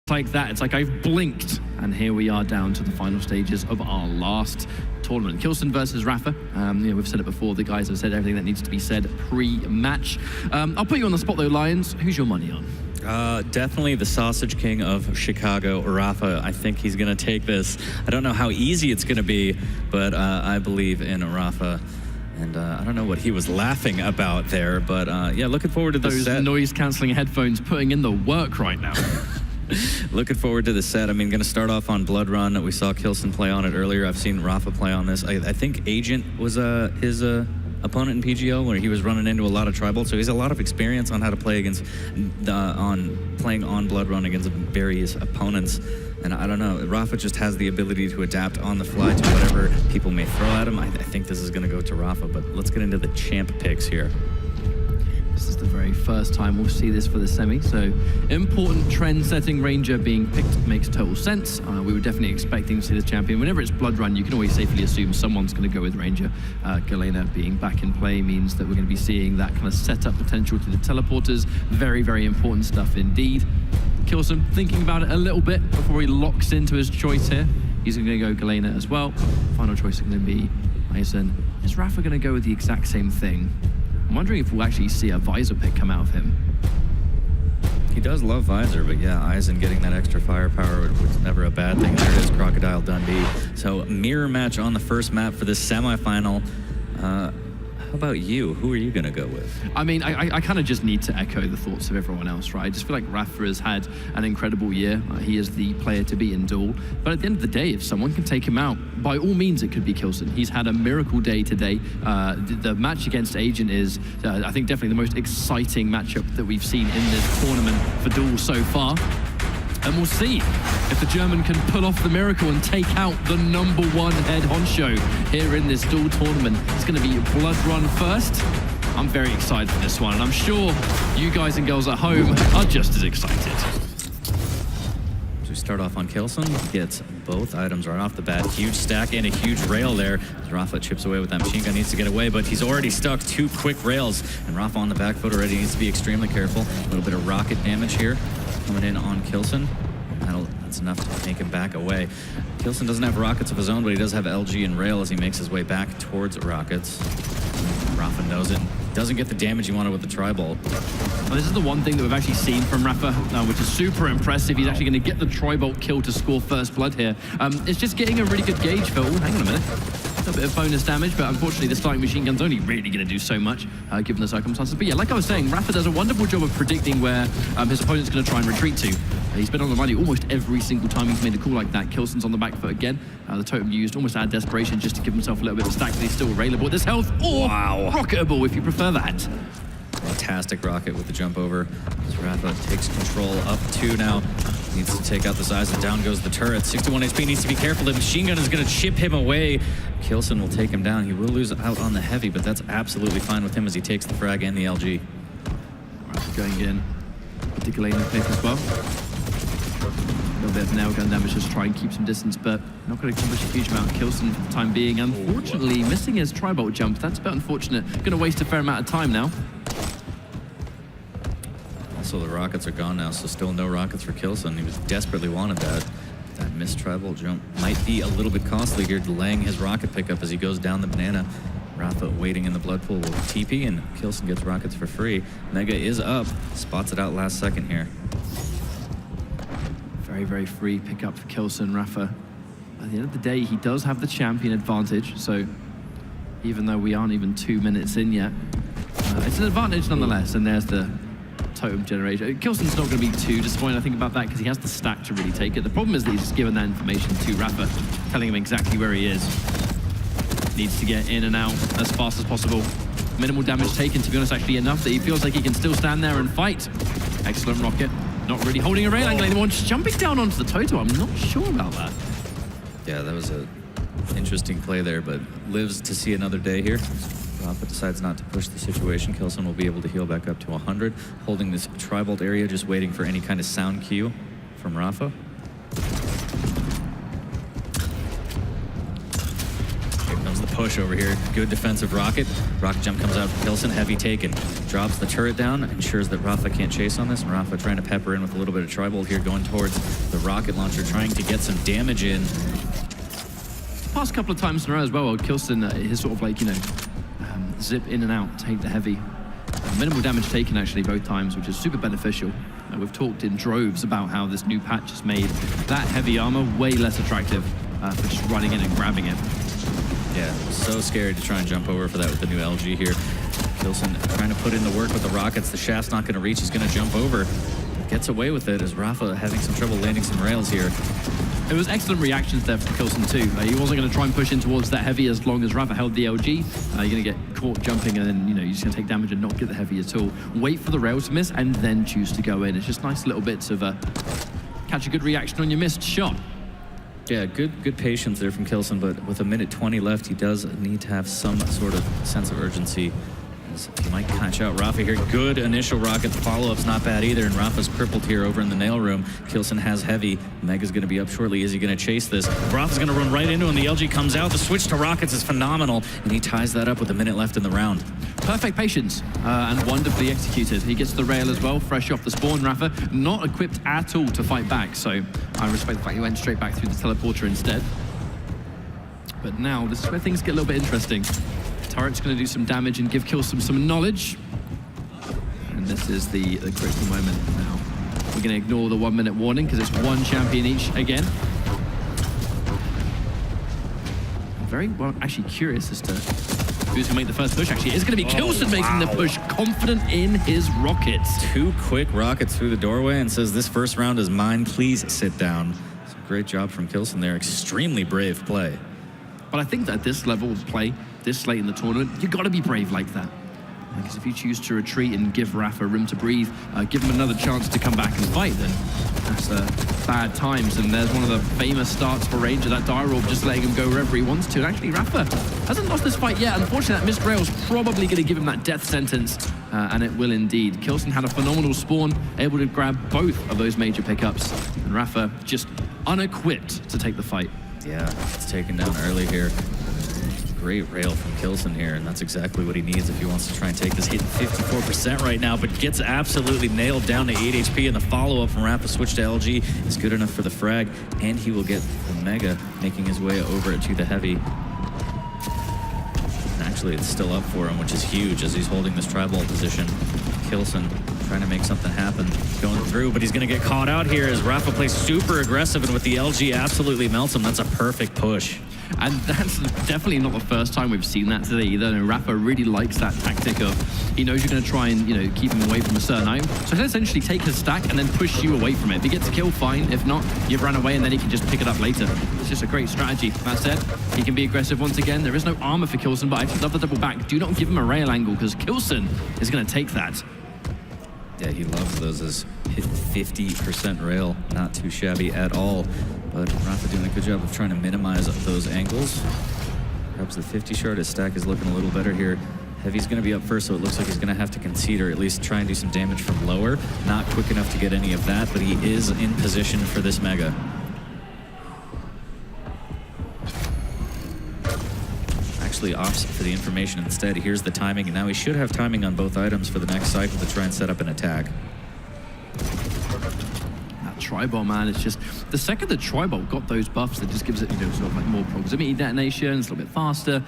like that. It's like I've blinked, and here we are down to the final stages of our last tournament. k1llsen versus rapha. You know, we've said it before. The guys have said everything that needs to be said pre-match. I'll put you on the spot though, Lions. Who's your money on? Definitely the Sausage King of Chicago, rapha. I think he's going to take this. I don't know how easy it's going to be, but I believe in rapha. And I don't know what he was laughing about there, but yeah, looking forward to the set. Those noise-canceling headphones putting in the work right now. Looking forward to the set. I mean, going to start off on Blood Run. We saw k1llsen play on it earlier. I've seen rapha play on this. I think Agent was his opponent in PGL, where he was running into a lot of tribal, so he's a lot of experience on how to play against playing on Blood Run against various opponents. And I don't know, rapha just has the ability to adapt on the fly to whatever people may throw at him. I think this is going to go to rapha, but let's get into the champ picks here. This is the very first time we'll see this for the semi, so important trend-setting Ranger being picked makes total sense. We were definitely expecting to see the champion. Whenever it's Blood Run, you can always safely assume someone's going to go with Ranger. k1llsen being back in play means that we're going to be seeing that kind of setup potential to the teleporters. Very, very important stuff indeed. k1llsen thinking about it a little bit before he locks into his choice here. He's going to go k1llsen as well. Final choice is going to be k1llsen. Is rapha going to go with the exact same thing? I'm wondering if we'll actually see a Visor pick come out of him. He does love Visor, but yeah, k1llsen getting that extra firepower was never a bad thing. There it is, Crocodile Dundee. So mirror match on the first map for this semifinal. How about you? Who are you going to go with? I mean, I kind of just need to echo the thoughts of everyone else, right? I just feel like rapha has had an incredible year. He is the player to beat in duel. But at the end of the day, if someone can take him out, by all means, it could be k1llsen. He's had a miracle day today. The match against Agent is, I think, definitely the most exciting matchup that we've seen in this tournament for duel so far. And we'll see if the German can pull off the miracle and take out the #1 head honcho here in this duel tournament. It's going to be Blood Run first. I'm very excited for this one, and I'm sure you guys and girls at home are just as excited. So we start off on k1llsen, gets both items right off the bat. Huge stack and a huge rail there. rapha chips away with that machine gun, needs to get away, but he's already stuck 2 quick rails, and rapha on the back foot already needs to be extremely careful. A little bit of rocket damage here coming in on k1llsen. That's enough to make him back away. k1llsen doesn't have rockets of his own, but he does have LG and rail as he makes his way back towards rockets. rapha knows it. Doesn't get the damage he wanted with the tri-bolt. Well, this is the one thing that we've actually seen from rapha, which is super impressive. He's actually going to get the tri-bolt kill to score first blood here. It's just getting a really good gauge for... Oh, hang on a minute. A bit of bonus damage, but unfortunately the starting machine gun's only really going to do so much given the circumstances. But yeah, like I was saying, rapha does a wonderful job of predicting where his opponent's going to try and retreat to. He's been on the money almost every single time he's made a call like that. k1llsen's on the back foot again. The totem used almost out of desperation just to give himself a little bit of stack, but he's still available with this health. Or wow, rocketable if you prefer that. Fantastic rocket with the jump over. As rapha takes control up 2 now. Needs to take out the size, and down goes the turret. 61 HP, needs to be careful. The machine gun is going to chip him away. k1llsen will take him down. He will lose out on the heavy, but that's absolutely fine with him as he takes the frag and the LG. Right, going in with the k1llsen pick as well. A little bit of nail gun damage just to try and keep some distance, but not going to accomplish a huge amount. k1llsen for the time being, unfortunately, missing his tri-bolt jump. That's a bit unfortunate. Going to waste a fair amount of time now. Also, the rockets are gone now, so still no rockets for k1llsen. He was desperately wanted that. That missed tri-bolt jump might be a little bit costly here, delaying his rocket pickup as he goes down the banana. rapha waiting in the blood pool will TP, and k1llsen gets rockets for free. Mega is up, spots it out last second here. Very, very free pickup for k1llsen. rapha, at the end of the day, he does have the champion advantage, so even though we aren't even 2 minutes in yet, it's an advantage nonetheless, and there's the totem generator. k1llsen's not going to be too disappointed, I think, about that, because he has the stack to really take it. The problem is that he's just given that information to rapha, telling him exactly where he is. Needs to get in and out as fast as possible. Minimal damage taken, to be honest, actually enough that he feels like he can still stand there and fight. Excellent rocket. Not really holding a rail angle anymore, just jumping down onto the totem. I'm not sure about that. Yeah, that was an interesting play there, but lives to see another day here. rapha decides not to push the situation. k1llsen will be able to heal back up to 100, holding this tri-bolt area, just waiting for any kind of sound cue from rapha. comes the push over here. Good defensive rocket. Rocket jump comes out from k1llsen. Heavy taken. Drops the turret down. Ensures that rapha can't chase on this. And rapha trying to pepper in with a little bit of tri-bolt here, going towards the rocket launcher, trying to get some damage in. Past couple of times in a row as well, k1llsen is sort of like, zip in and out, take the heavy. Minimal damage taken actually both times, which is super beneficial. We've talked in droves about how this new patch has made that heavy armor way less attractive for just running in and grabbing it. Yeah, so scary to try and jump over for that with the new LG here. k1llsen trying to put in the work with the rockets. The shaft's not going to reach. He's going to jump over. Gets away with it as rapha having some trouble landing some rails here. It was excellent reactions there from k1llsen too. He wasn't going to try and push in towards that heavy as long as rapha held the LG. You're going to get caught jumping and then, you're just going to take damage and not get the heavy at all. Wait for the rails to miss and then choose to go in. It's just nice little bits of catch a good reaction on your missed shot. Yeah, good patience there from k1llsen, but with a minute 20 left, he does need to have some sort of sense of urgency. He might catch out rapha here. Good initial rocket. The follow-up's not bad either, and rapha's crippled here over in the nail room. k1llsen has heavy. Mega's going to be up shortly. Is he going to chase this? rapha's going to run right into him. The LG comes out. The switch to rockets is phenomenal, and he ties that up with a minute left in the round. Perfect patience and wonderfully executed. He gets the rail as well, fresh off the spawn. rapha not equipped at all to fight back, so I respect the fact he went straight back through the teleporter instead. But now, this is where things get a little bit interesting. Turret's going to do some damage and give k1llsen some knowledge. And this is the critical moment now. We're going to ignore the 1 minute warning because it's one champion each again. I'm very well actually curious as to who's going to make the first push. Actually, it's going to be k1llsen making the push, confident in his rockets. 2 quick rockets through the doorway and says, this first round is mine, please sit down. It's a great job from k1llsen there. Extremely brave play. But I think that this level of play, this late in the tournament, you got to be brave like that. Because if you choose to retreat and give rapha room to breathe, give him another chance to come back and fight, then that's bad times. And there's one of the famous starts for Ranger, that dire orb, just letting him go wherever he wants to. And actually, rapha hasn't lost this fight yet. Unfortunately, that missed rail is probably going to give him that death sentence, and it will indeed. k1llsen had a phenomenal spawn, able to grab both of those major pickups, and rapha just unequipped to take the fight. Yeah, it's taken down early here. Great rail from k1llsen here, and that's exactly what he needs if he wants to try and take this. Hitting 54% right now, but gets absolutely nailed down to 8 HP, and the follow-up from rapha switch to LG is good enough for the frag, and he will get the mega, making his way over to the heavy. And actually, it's still up for him, which is huge as he's holding this tri-bolt position. k1llsen trying to make something happen, going through, but he's going to get caught out here as rapha plays super aggressive, and with the LG absolutely melts him. That's a perfect push. And that's definitely not the first time we've seen that today either. And rapha really likes that tactic of, he knows you're going to try and, keep him away from a certain item. So he'll essentially take his stack and then push you away from it. If he gets a kill, fine. If not, you've run away and then he can just pick it up later. It's just a great strategy. That said, he can be aggressive once again. There is no armor for k1llsen, but I just love the double back. Do not give him a rail angle because k1llsen is going to take that. Yeah, he loves those as hit 50% rail. Not too shabby at all. But rapha doing a good job of trying to minimize those angles. Grabs the 50 shard. His stack is looking a little better here. Heavy's going to be up first, so it looks like he's going to have to concede or at least try and do some damage from lower. Not quick enough to get any of that, but he is in position for this mega. Actually opts for the information instead. Here's the timing, and now he should have timing on both items for the next cycle to try and set up an attack. That tri-bolt, man, it's just the second the tri-bolt got those buffs, that just gives it, sort of like more proximity detonations, a little bit faster.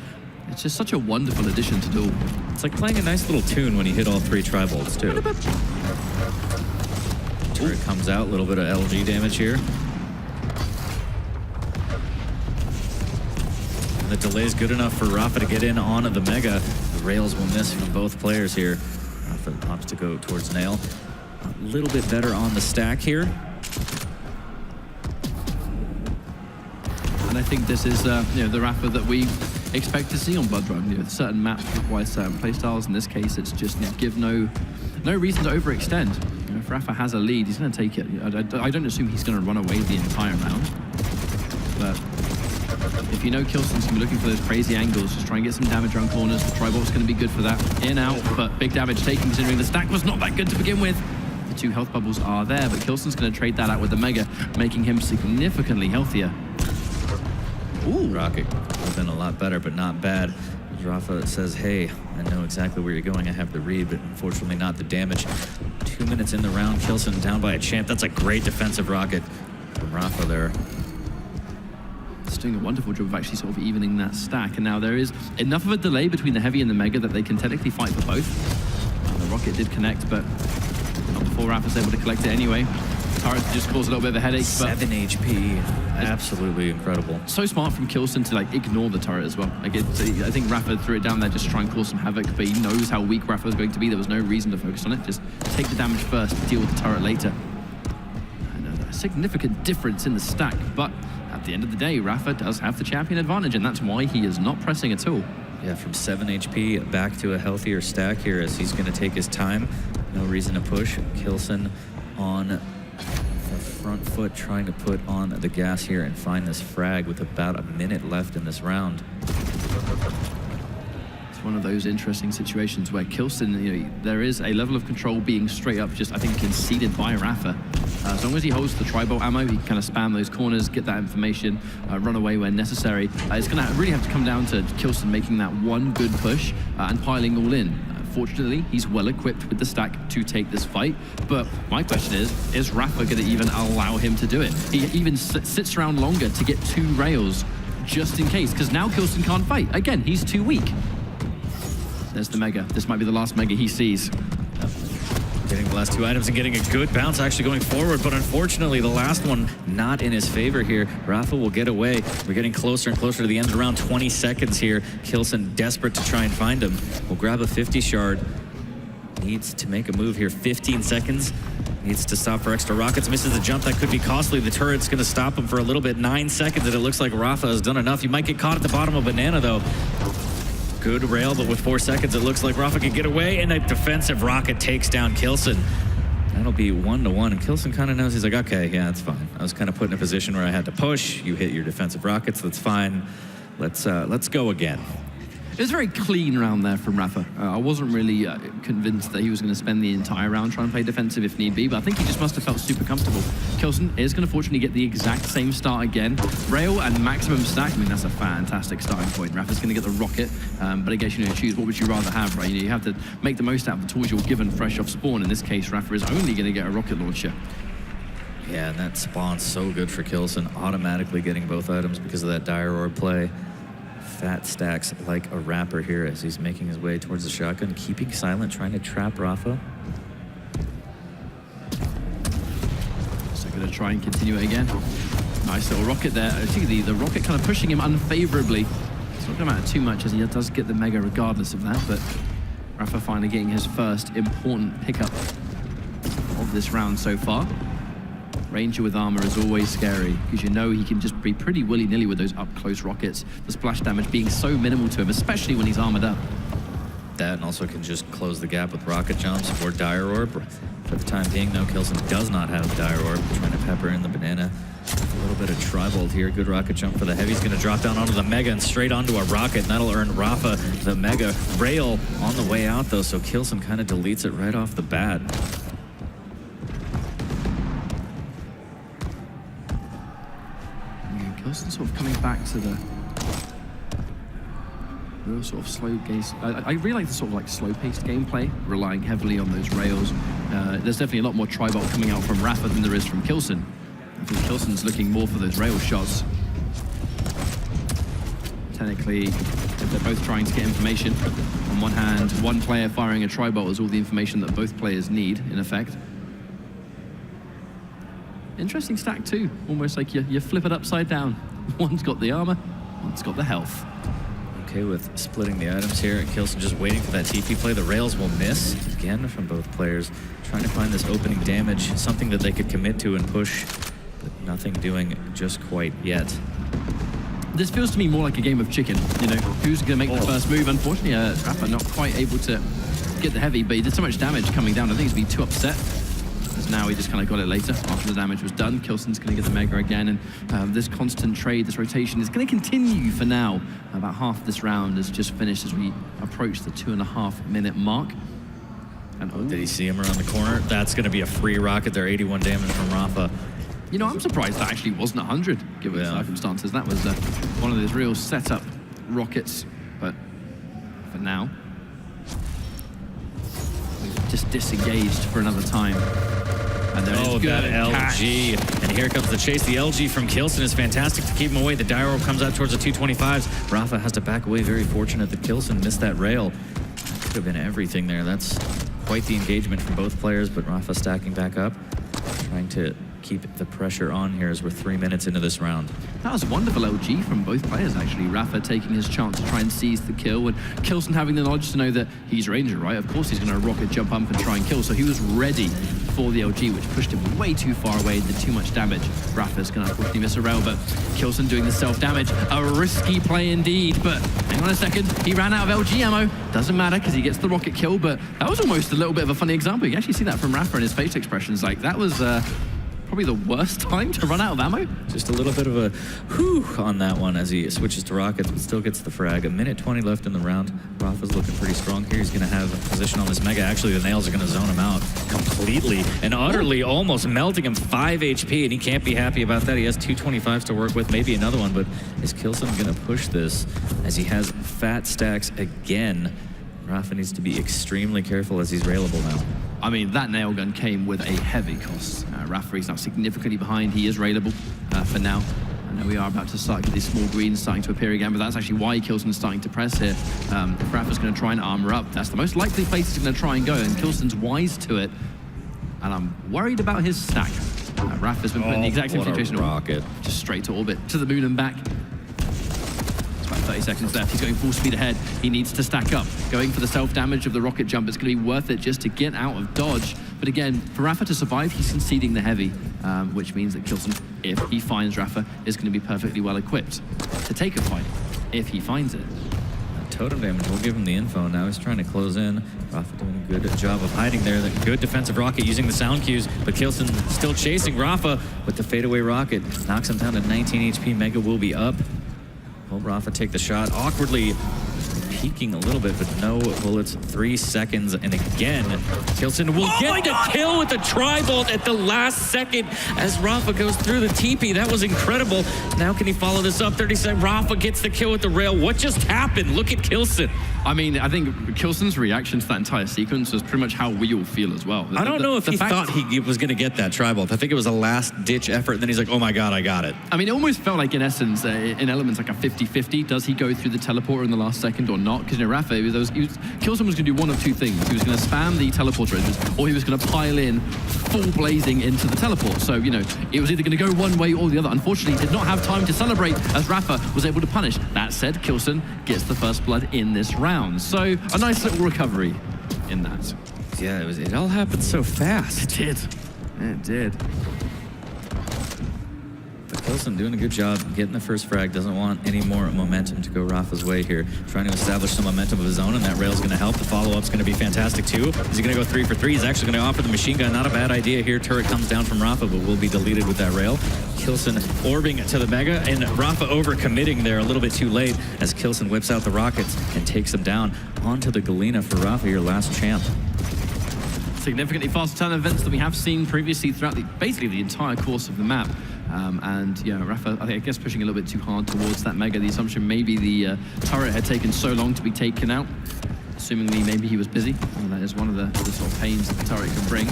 It's just such a wonderful addition to Duel. It's like playing a nice little tune when you hit all 3 tri-bolts too. Turret comes out, a little bit of LG damage here. The delay is good enough for rapha to get in on the mega. The rails will miss from both players here. rapha opts to go towards nail. A little bit better on the stack here. And I think this is, the rapha that we expect to see on Blood Run. Certain maps require certain playstyles. In this case, it's just give no reason to overextend. If rapha has a lead, he's going to take it. I don't assume he's going to run away the entire round. But if k1llsen's going to be looking for those crazy angles, just try and get some damage around corners. The tri-bolt's going to be good for that. In, out, but big damage taken considering the stack was not that good to begin with. The 2 health bubbles are there, but k1llsen's going to trade that out with the mega, making him significantly healthier. Ooh. Rocket would have been a lot better, but not bad. Rapha says, hey, I know exactly where you're going. I have the read, but unfortunately not the damage. 2 minutes in the round, k1llsen down by a champ. That's a great defensive rocket from Rapha there. It's doing a wonderful job of actually sort of evening that stack. And now there is enough of a delay between the heavy and the mega that they can technically fight for both. The rocket did connect, but not before Rapha's able to collect it anyway. Turret just caused a little bit of a headache. 7 HP. Absolutely incredible. So smart from k1llsen to like ignore the turret as well. Like I think Rapha threw it down there just to try and cause some havoc, but he knows how weak Rapha is going to be. There was no reason to focus on it. Just take the damage first, deal with the turret later. And a significant difference in the stack, but at the end of the day, Rapha does have the champion advantage, and that's why he is not pressing at all. Yeah, from 7 HP back to a healthier stack here as he's going to take his time. No reason to push. k1llsen on the front foot, trying to put on the gas here and find this frag with about a minute left in this round. It's one of those interesting situations where k1llsen, you know, there is a level of control being straight up just, I think, conceded by Rapha. As long as he holds the tri-bolt ammo, he can kind of spam those corners, get that information, run away when necessary. It's going to really have to come down to k1llsen making that one good push and piling all in. Fortunately, he's well equipped with the stack to take this fight. But my question is Rapha going to even allow him to do it? He even sits around longer to get 2 rails just in case, because now k1llsen can't fight. Again, he's too weak. There's the mega. This might be the last mega he sees. Getting the last 2 items and getting a good bounce actually going forward, but unfortunately the last one not in his favor here. Rapha will get away. We're getting closer and closer to the end of the round. 20 seconds here. k1llsen desperate to try and find him. Will grab a 50 shard. Needs to make a move here. 15 seconds. Needs to stop for extra rockets. Misses a jump that could be costly. The turret's going to stop him for a little bit. 9 seconds, and it looks like Rapha has done enough. He might get caught at the bottom of Banana though. Good rail, but with 4 seconds, it looks like Rapha can get away, and a defensive rocket takes down k1llsen. That'll be 1-1, and k1llsen kind of knows. He's like, okay, yeah, that's fine. I was kind of put in a position where I had to push. You hit your defensive rockets, that's fine. Let's go again. It was a very clean round there from Rapha. I wasn't really convinced that he was going to spend the entire round trying to play defensive if need be, but I think he just must have felt super comfortable. k1llsen is going to fortunately get the exact same start again. Rail and maximum stack, I mean, that's a fantastic starting point. Rapha's going to get the rocket, but I guess you know, choose what would you rather have, right? You have to make the most out of the tools you're given fresh off spawn. In this case, Rapha is only going to get a rocket launcher. Yeah, and that spawn's so good for k1llsen, automatically getting both items because of that dire orb play. Fat stacks like a rapper here as he's making his way towards the shotgun, keeping silent, trying to trap Rapha. So going to try and continue it again. Nice little rocket there. I think the rocket kind of pushing him unfavorably. It's not going to matter too much as he does get the mega regardless of that, but Rapha finally getting his first important pickup of this round so far. Ranger with armor is always scary because you know he can just be pretty willy-nilly with those up-close rockets. The splash damage being so minimal to him, especially when he's armored up. That and also can just close the gap with rocket jumps or dire orb. For the time being, though, k1llsen does not have dire orb. Trying to pepper in the banana. A little bit of tri-bolt here. Good rocket jump for the heavy. He's going to drop down onto the mega and straight onto a rocket. And that'll earn Rapha the mega. Rail on the way out, though, so k1llsen kind of deletes it right off the bat. k1llsen sort of coming back to the real sort of slow gaze. I really like the sort of like slow-paced gameplay, relying heavily on those rails. There's definitely a lot more tri-bolt coming out from Rapha than there is from k1llsen. I think k1llsen's looking more for those rail shots. Technically, if they're both trying to get information, on one hand, one player firing a tri-bolt is all the information that both players need, in effect. Interesting stack too, almost like you flip it upside down. One's got the armor, one's got the health. Okay with splitting the items here. k1llsen just waiting for that TP play. The rails will miss again from both players. Trying to find this opening damage, something that they could commit to and push, but nothing doing just quite yet. This feels to me more like a game of chicken. You know, who's going to make the first move? Unfortunately, Rapha not quite able to get the heavy, but he did so much damage coming down. I think he's been too upset. As now he just kind of got it later after the damage was done. k1llsen's going to get the mega again, and this constant trade, this rotation is going to continue for now. About half this round is just finished as we approach the 2.5 minute mark. And did he see him around the corner? That's going to be a free rocket there. 81 damage from Rapha. You know, I'm surprised that actually wasn't 100, given the circumstances. That was one of those real setup rockets, but for now, we've just disengaged for another time. And oh, that LG. And here comes the chase. The LG from k1llsen is fantastic to keep him away. The dire orb comes out towards the 225s. Rapha has to back away. Very fortunate that k1llsen missed that rail. That could have been everything there. That's quite the engagement from both players, but Rapha stacking back up, trying to keep the pressure on here as we're 3 minutes into this round. That was wonderful LG from both players, actually. Rapha taking his chance to try and seize the kill, and k1llsen having the knowledge to know that he's Ranger, right? Of course he's going to rocket jump up and try and kill, so he was ready for the LG, which pushed him way too far away, did too much damage. Rapha's going to unfortunately miss a rail, but k1llsen doing the self-damage. A risky play indeed, but hang on a second. He ran out of LG ammo. Doesn't matter because he gets the rocket kill, but that was almost a little bit of a funny example. You actually see that from Rapha and his face expressions. Like, that was probably the worst time to run out of ammo. Just a little bit of a whew on that one as he switches to rockets, but still gets the frag. 1:20 left in the round. Rapha's looking pretty strong here. He's going to have a position on this Mega. Actually, the nails are going to zone him out completely and utterly, almost melting him 5 HP, and he can't be happy about that. He has 225s to work with, maybe another one, but is k1llsen going to push this as he has fat stacks again? Rapha needs to be extremely careful as he's railable now. I mean, that nail gun came with a heavy cost. Rapha is now significantly behind. He is railable for now. I know we are about to start with these small greens starting to appear again, but that's actually why k1llsen is starting to press here. Rapha's going to try and armor up. That's the most likely place he's going to try and go, and k1llsen's wise to it. And I'm worried about his stack. Rapha's been put in the exact same situation. Rocket. Just straight to orbit, to the moon and back. 30 seconds left. He's going full speed ahead. He needs to stack up. Going for the self-damage of the rocket jump. It's going to be worth it just to get out of dodge. But again, for Rapha to survive, he's conceding the heavy, which means that k1llsen, if he finds Rapha, is going to be perfectly well equipped to take a fight, if he finds it. Totem damage will give him the info. Now he's trying to close in. Rapha doing a good job of hiding there. The good defensive rocket using the sound cues, but k1llsen still chasing Rapha with the fadeaway rocket. Knocks him down to 19 HP. Mega will be up. Will Rapha take the shot? Awkwardly peeking a little bit, but no bullets. 3 seconds, and again, k1llsen will get the kill with the tri-bolt at the last second as Rapha goes through the TP. That was incredible. Now can he follow this up? 30 seconds. Rapha gets the kill with the rail. What just happened? Look at k1llsen. I mean, I think k1llsen's reaction to that entire sequence was pretty much how we all feel as well. I don't know if he thought he was going to get that tri-bolt. I think it was a last-ditch effort, and then he's like, oh my god, I got it. I mean, it almost felt like, in essence, in elements, like a 50-50. Does he go through the teleporter in the last second or not? Because, you know, Rapha, k1llsen was going to do one of two things. He was going to spam the teleporter engines, or he was going to pile in full blazing into the teleport. So, you know, it was either going to go one way or the other. Unfortunately, he did not have time to celebrate as Rapha was able to punish. That said, k1llsen gets the first blood in this round. So, a nice little recovery in that. Yeah, it all happened so fast. It did. It did. But k1llsen doing a good job getting the first frag. Doesn't want any more momentum to go Rapha's way here. Trying to establish some momentum of his own, and that rail's going to help. The follow-up's going to be fantastic too. Is he going to go 3 for 3? He's actually going to offer the machine gun. Not a bad idea here. Turret comes down from Rapha, but will be deleted with that rail. k1llsen orbing to the Mega, and Rapha overcommitting there a little bit too late as k1llsen whips out the rockets and takes him down. Onto the Galena for Rapha, your last champ. Significantly faster turn events than we have seen previously throughout basically the entire course of the map. And yeah, Rapha, I guess pushing a little bit too hard towards that Mega. The assumption maybe the turret had taken so long to be taken out. Assumingly maybe he was busy. Well, that is one of the sort of pains that the turret can bring.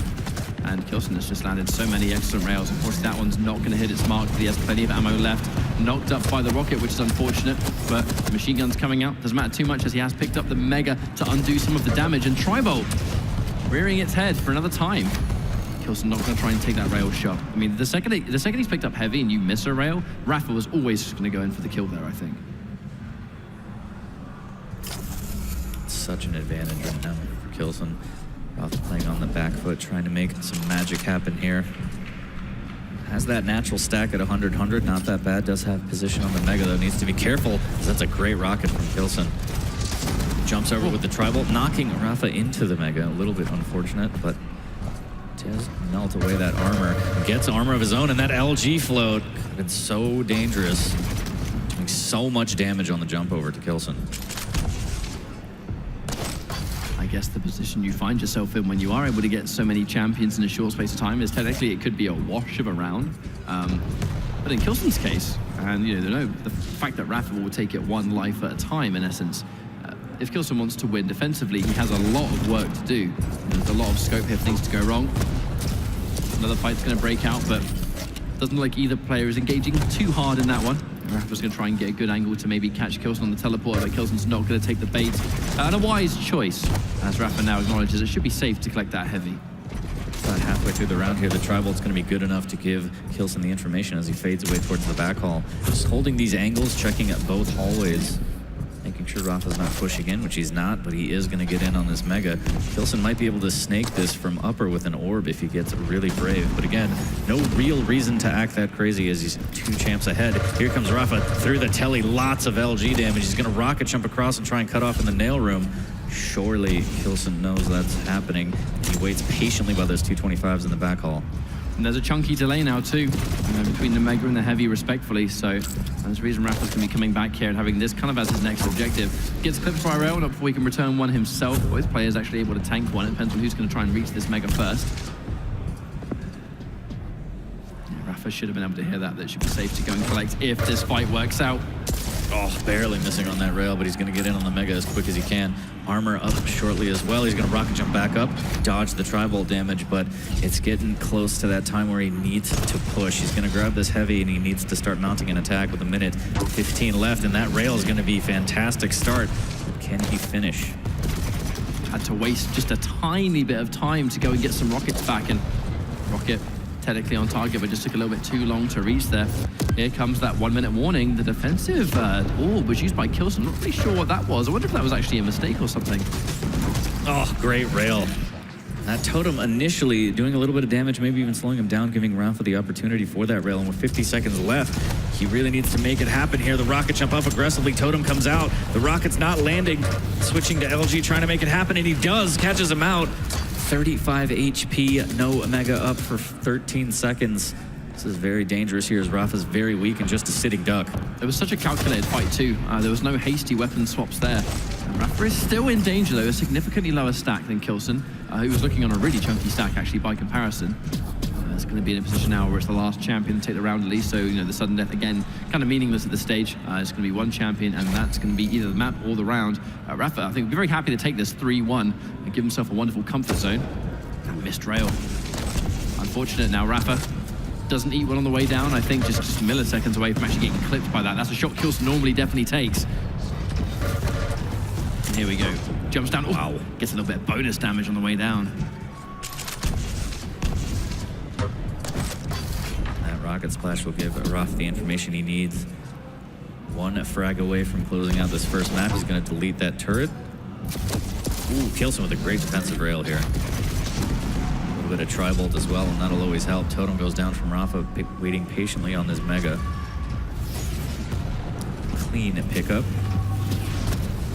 And k1llsen has just landed so many excellent rails. Unfortunately, that one's not going to hit its mark, but he has plenty of ammo left. Knocked up by the rocket, which is unfortunate, but the machine gun's coming out. Doesn't matter too much as he has picked up the Mega to undo some of the damage. And tri-bolt rearing its head for another time. k1llsen not going to try and take that rail shot. I mean, the second he's picked up heavy and you miss a rail, Rapha was always just going to go in for the kill there, I think. Such an advantage right now for k1llsen. Rapha playing on the back foot, trying to make some magic happen here. Has that natural stack at 100-100, not that bad. Does have position on the Mega though, needs to be careful, because that's a great rocket from k1llsen. Jumps over with the tri-bolt, knocking Rapha into the Mega. A little bit unfortunate, but does melt away that armor. Gets armor of his own, and that LG float could have been so dangerous. Doing so much damage on the jump over to k1llsen. I guess the position you find yourself in when you are able to get so many champions in a short space of time is technically it could be a wash of a round. But in k1llsen's case, and the fact that rapha will take it one life at a time in essence, if k1llsen wants to win defensively, he has a lot of work to do. There's a lot of scope here for things to go wrong. Another fight's going to break out, but doesn't look like either player is engaging too hard in that one. rapha's going to try and get a good angle to maybe catch k1llsen on the teleport, but k1llsen's not going to take the bait. And a wise choice, as rapha now acknowledges it should be safe to collect that heavy. About halfway through the round here, the tri-bolt's going to be good enough to give k1llsen the information as he fades away towards the back hall. Just holding these angles, checking at both hallways, making sure rapha's not pushing in, which he's not, but he is going to get in on this mega. k1llsen might be able to snake this from upper with an orb if he gets really brave. But again, no real reason to act that crazy as he's 2 champs ahead. Here comes rapha through the telly, lots of LG damage. He's going to rocket jump across and try and cut off in the nail room. Surely k1llsen knows that's happening. He waits patiently by those 225s in the back hall. And there's a chunky delay now too, between the mega and the heavy respectfully, so there's a reason rapha's going to be coming back here and having this kind of as his next objective. Gets clipped by a rail, not before he can return one himself. Both players actually able to tank one. It depends on who's going to try and reach this mega first. Yeah, rapha should have been able to hear that. That should be safe to go and collect if this fight works out. Oh, barely missing on that rail, but he's going to get in on the mega as quick as he can. Armor up shortly as well. He's going to rocket jump back up, dodge the tri-bolt damage, but it's getting close to that time where he needs to push. He's going to grab this heavy, and he needs to start mounting an attack with 1:15 left, and that rail is going to be a fantastic start. Can he finish? Had to waste just a tiny bit of time to go and get some rockets back, and rocket technically on target, but just took a little bit too long to reach there. Here comes that 1 minute warning. The defensive orb was used by k1llsen. Not really sure what that was. I wonder if that was actually a mistake or something. Oh, great rail. That totem initially doing a little bit of damage, maybe even slowing him down, giving rapha the opportunity for that rail. And with 50 seconds left, he really needs to make it happen here. The rocket jump up aggressively. Totem comes out. The rocket's not landing. Switching to LG, trying to make it happen, and he does. Catches him out. 35 HP, no mega up for 13 seconds. This is very dangerous here as rapha's very weak and just a sitting duck. It was such a calculated fight too. There was no hasty weapon swaps there. And rapha is still in danger though, a significantly lower stack than k1llsen, who was looking on a really chunky stack actually by comparison. It's going to be in a position now where it's the last champion to take the round at least, so the sudden death again kind of meaningless at this stage. It's going to be one champion, and that's going to be either the map or the round. rapha, I think, would be very happy to take this 3-1 and give himself a wonderful comfort zone. That missed rail. Unfortunate now, rapha doesn't eat one on the way down. I think just milliseconds away from actually getting clipped by that. That's a shot k1llsen normally definitely takes. And here we go. Jumps down. Wow. Gets a little bit of bonus damage on the way down. Rocket splash will give rapha the information he needs. 1 frag away from closing out this first map. He's going to delete that turret. Ooh, k1llsen with a great defensive rail here. A little bit of tri-bolt as well, and that'll always help. Totem goes down from rapha, waiting patiently on this mega. Clean pickup.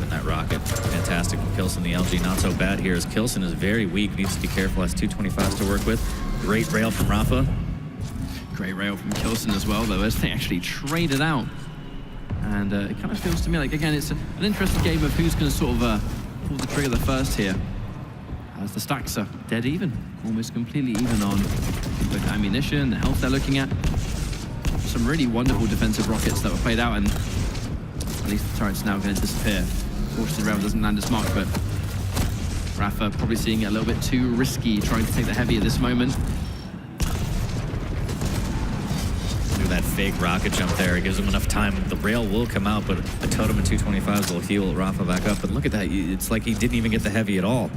And that rocket, fantastic from k1llsen. The LG not so bad here as k1llsen is very weak. Needs to be careful, has 225s to work with. Great rail from rapha. Great rail from k1llsen as well, though, as they actually traded out. And it kind of feels to me like, again, it's an interesting game of who's going to sort of pull the trigger the first here. As the stacks are dead even, almost completely even on both the ammunition, the health they're looking at. Some really wonderful defensive rockets that were played out, and at least the turret's now going to disappear. Fortunately, the rail doesn't land its mark, but rapha probably seeing it a little bit too risky, trying to take the heavy at this moment. That fake rocket jump there, it gives him enough time. The rail will come out, but a totem and 225s will heal rapha back up. But look at that, it's like he didn't even get the heavy at all.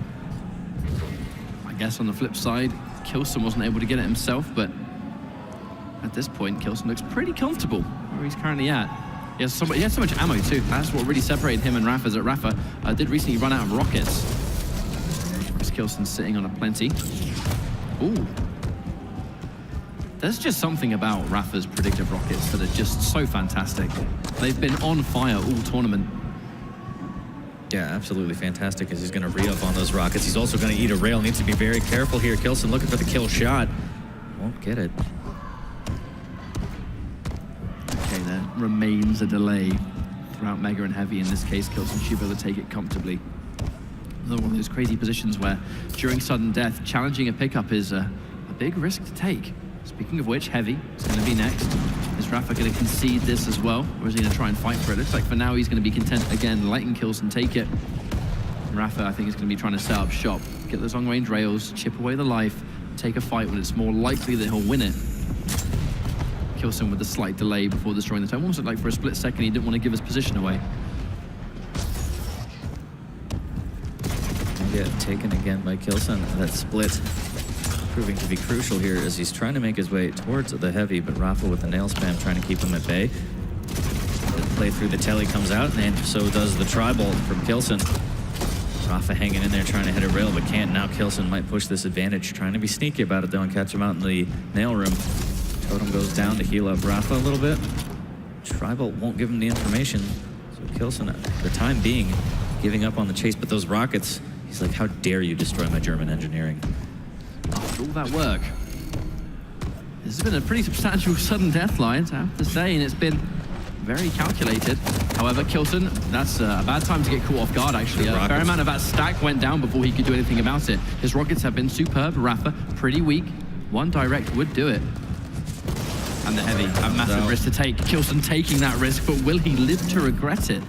I guess on the flip side, k1llsen wasn't able to get it himself, but at this point, k1llsen looks pretty comfortable where he's currently at. He has so much ammo too. That's what really separated him and rapha, is that rapha did recently run out of rockets. k1llsen's sitting on a plenty. Ooh. There's just something about rapha's predictive rockets that are just so fantastic. They've been on fire all tournament. Yeah, absolutely fantastic as he's going to re-up on those rockets. He's also going to eat a rail. Needs to be very careful here. k1llsen looking for the kill shot. Won't get it. Okay, there remains a delay throughout mega and heavy. In this case, k1llsen should be able to take it comfortably. Another one of those crazy positions where during sudden death, challenging a pickup is a big risk to take. Speaking of which, Heavy is going to be next. Is Rapha going to concede this as well, or is he going to try and fight for it? Looks like for now he's going to be content again, letting k1llsen take it. And Rapha, I think, is going to be trying to set up shop, get those long-range rails, chip away the life, take a fight when it's more likely that he'll win it. k1llsen with a slight delay before destroying the totem. Almost looked like for a split second he didn't want to give his position away. Get taken again by k1llsen. That split proving to be crucial here as he's trying to make his way towards the Heavy, but rapha with the nail spam trying to keep him at bay. The play through the telly comes out, and so does the tri-bolt from k1llsen. rapha hanging in there trying to hit a rail, but can't. Now k1llsen might push this advantage, trying to be sneaky about it though and catch him out in the nail room. Totem goes down to heal up rapha a little bit. Tri-bolt won't give him the information, so k1llsen, for the time being, giving up on the chase, but those rockets, he's like, how dare you destroy my German engineering? After all that work, this has been a pretty substantial sudden death line, I have to say, and it's been very calculated. However, k1llsen, that's a bad time to get caught off guard, actually. A fair amount of that stack went down before he could do anything about it. His rockets have been superb. rapha, pretty weak. One direct would do it. And the Heavy, a massive risk to take. k1llsen taking that risk, but will he live to regret it?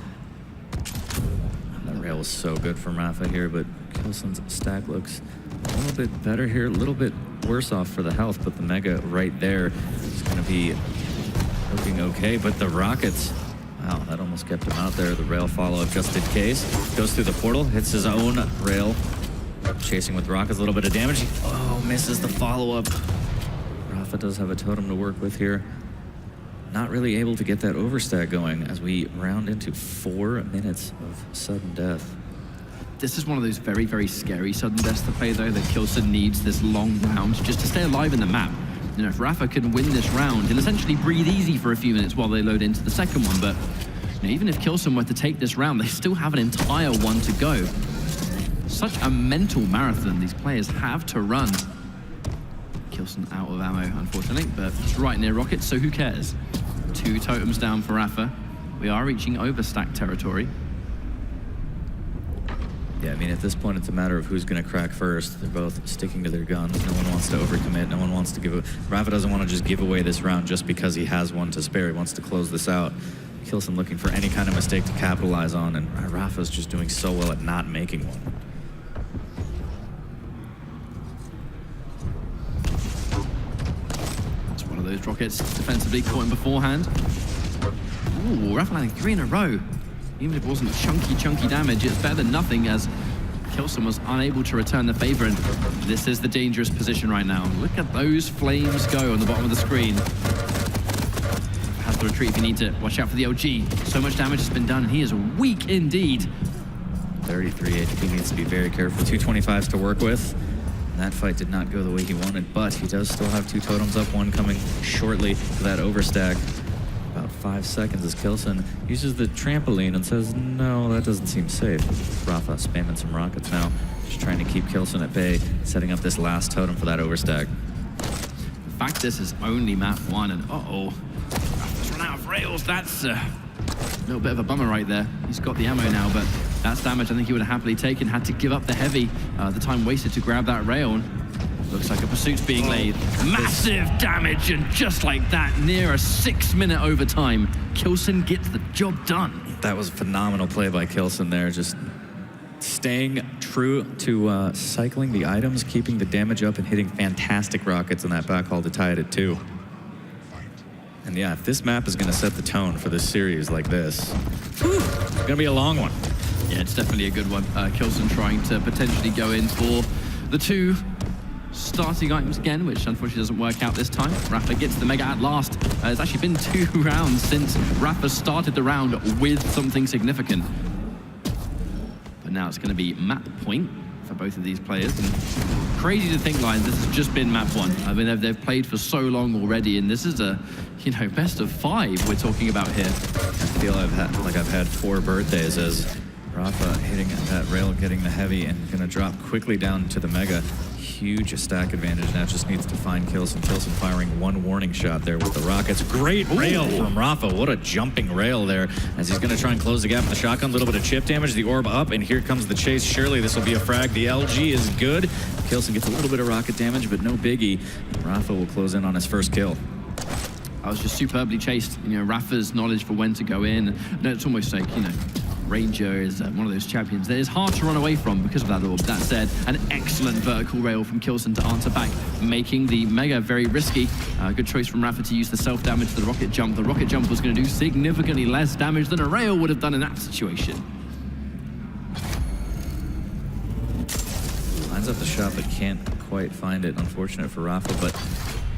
That rail was so good from rapha here, but k1llsen's stack looks a little bit better here, a little bit worse off for the health, but the Mega right there is going to be looking okay. But the rockets, wow, that almost kept him out there. The rail follow-up just in case. Goes through the portal, hits his own rail. Chasing with rockets, a little bit of damage. Oh, misses the follow-up. rapha does have a totem to work with here. Not really able to get that overstack going as we round into 4 minutes of sudden death. This is one of those very, very scary sudden deaths to play, though, that k1llsen needs this long round just to stay alive in the map. You know, if rapha can win this round, he'll essentially breathe easy for a few minutes while they load into the second one. But you know, even if k1llsen were to take this round, they still have an entire one to go. Such a mental marathon these players have to run. k1llsen out of ammo, unfortunately, but it's right near rockets, so who cares? 2 totems down for rapha. We are reaching overstack territory. Yeah, I mean, at this point, it's a matter of who's going to crack first. They're both sticking to their guns. No one wants to overcommit. No one wants to give a... rapha doesn't want to just give away this round just because he has one to spare. He wants to close this out. k1llsen looking for any kind of mistake to capitalize on, and rapha's just doing so well at not making one. It's one of those rockets defensively caught him beforehand. Ooh, rapha landing 3 in a row. Even if it wasn't chunky damage, it's better than nothing, as k1llsen was unable to return the favor, and this is the dangerous position right now. Look at those flames go on the bottom of the screen. Has to retreat if you need to. Watch out for the LG. So much damage has been done, and he is weak indeed. 33 HP, needs to be very careful. 225s to work with. And that fight did not go the way he wanted, but he does still have 2 totems up, one coming shortly for that overstack. About 5 seconds as k1llsen uses the trampoline and says, no, that doesn't seem safe. rapha spamming some rockets now, just trying to keep k1llsen at bay, setting up this last totem for that overstack. In fact, this is only map 1, and uh-oh, rapha's run out of rails. That's a little bit of a bummer right there. He's got the ammo now, but that's damage I think he would have happily taken. Had to give up the Heavy, the time wasted to grab that rail. Looks like a pursuit's being laid. Massive damage, and just like that, near a 6-minute overtime, k1llsen gets the job done. That was a phenomenal play by k1llsen there, just staying true to cycling the items, keeping the damage up, and hitting fantastic rockets in that backhaul to tie it at 2. And yeah, if this map is going to set the tone for this series like this, it's going to be a long one. Yeah, it's definitely a good one. k1llsen trying to potentially go in for the 2 starting items again, which unfortunately doesn't work out this time. rapha gets the Mega at last. It's actually been 2 rounds since rapha started the round with something significant. But now it's going to be map point for both of these players. And crazy to think, Lions, this has just been map 1. I mean, they've played for so long already, and this is a, you know, best of 5 we're talking about here. I feel I've had 4 birthdays as rapha hitting that rail, getting the Heavy, and going to drop quickly down to the Mega. huge stack advantage now. Just needs to find k1llsen. k1llsen firing one warning shot there with the rockets. Great rail from Rapha. What a jumping rail there as he's going to try and close the gap with the shotgun. A little bit of chip damage. The orb up, and here comes the chase. Surely this will be a frag. The LG is good. k1llsen gets a little bit of rocket damage, but no biggie. Rapha will close in on his first kill. I was just superbly chased. You know, Rapha's knowledge for when to go in. No, it's almost like, you know, Ranger is one of those champions that is hard to run away from because of that orb. That said, an excellent vertical rail from k1llsen to answer back, making the Mega very risky. Good choice from Rapha to use the self-damage to the rocket jump. The rocket jump was going to do significantly less damage than a rail would have done in that situation. Lines up the shot, but can't quite find it. Unfortunate for Rapha, but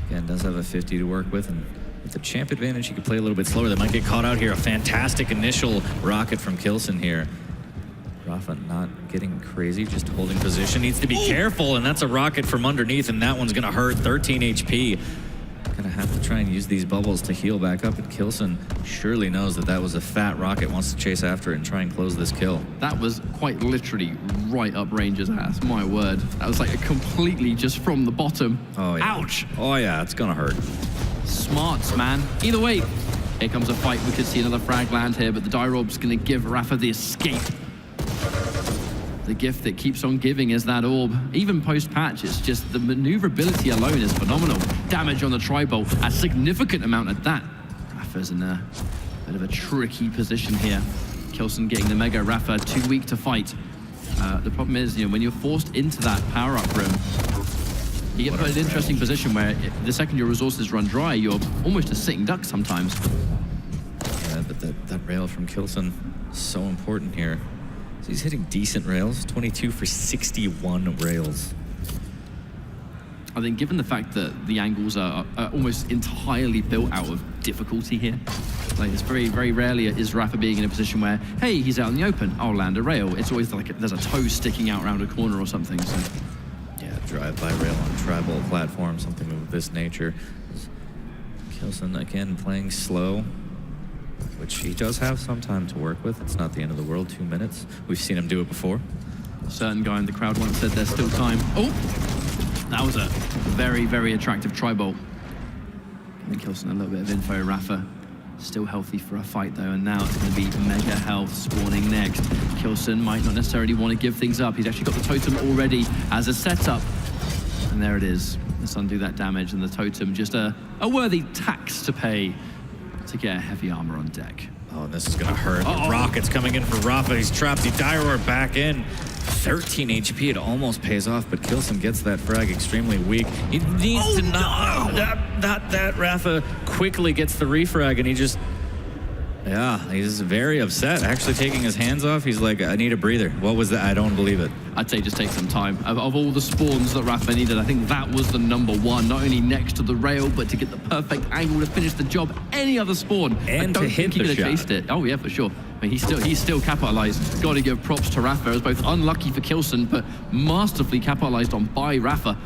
again, does have a 50 to work with. And with the champ advantage, he could play a little bit slower. That might get caught out here. A fantastic initial rocket from k1llsen here. Rapha not getting crazy, just holding position. Needs to be careful, and that's a rocket from underneath, and that one's gonna hurt. 13 HP. Gonna have to try and use these bubbles to heal back up, and k1llsen surely knows that that was a fat rocket, wants to chase after it and try and close this kill. That was quite literally right up Ranger's ass, my word. That was like a completely just from the bottom. Oh yeah. Ouch! Oh yeah, it's gonna hurt. Smarts, man. Either way, here comes a fight. We could see another frag land here, but the Dire Orb's going to give Rapha the escape. The gift that keeps on giving is that orb. Even post-patch, it's just the maneuverability alone is phenomenal. Damage on the tri-bolt, a significant amount at that. Rapha's in a bit of a tricky position here. k1llsen getting the Mega, Rapha too weak to fight. The problem is, you know, when you're forced into that power-up room, you get put in an interesting position where the second your resources run dry, you're almost a sitting duck sometimes. Yeah, but that rail from k1llsen is so important here. So he's hitting decent rails, 22 for 61 rails. I think given the fact that the angles are almost entirely built out of difficulty here, like it's very, very rarely is Rapha being in a position where, hey, he's out in the open, I'll land a rail. It's always like there's a toe sticking out around a corner or something. So. Drive-by rail on tribal platform, something of this nature. k1llsen again playing slow, which he does have some time to work with. It's not the end of the world, 2 minutes. We've seen him do it before. A certain guy in the crowd once said there's still time. Oh, that was a very, very attractive tri-bolt. Giving k1llsen a little bit of info. Rapha still healthy for a fight though, and now it's going to be Mega Health spawning next. k1llsen might not necessarily want to give things up. He's actually got the totem already as a setup. And there it is. Let's undo that damage, and the totem just a worthy tax to pay to get a heavy armor on deck. Oh, and this is gonna hurt. The rocket's coming in for Rapha. He's trapped. The Dire Orb back in. 13 HP, it almost pays off, but k1llsen gets that frag extremely weak. He needs to not... That Rapha quickly gets the refrag, and he just... Yeah, he's very upset. Actually taking his hands off, he's like, I need a breather. What was that? I don't believe it. I'd say just take some time. Of all the spawns that Rapha needed, I think that was the #1. Not only next to the rail, but to get the perfect angle to finish the job. Any other spawn, and to hit the shot. He could have chased it. Oh yeah, for sure. I mean, he's still capitalized. Got to give props to Rapha. It was both unlucky for k1llsen, but masterfully capitalized on by Rapha.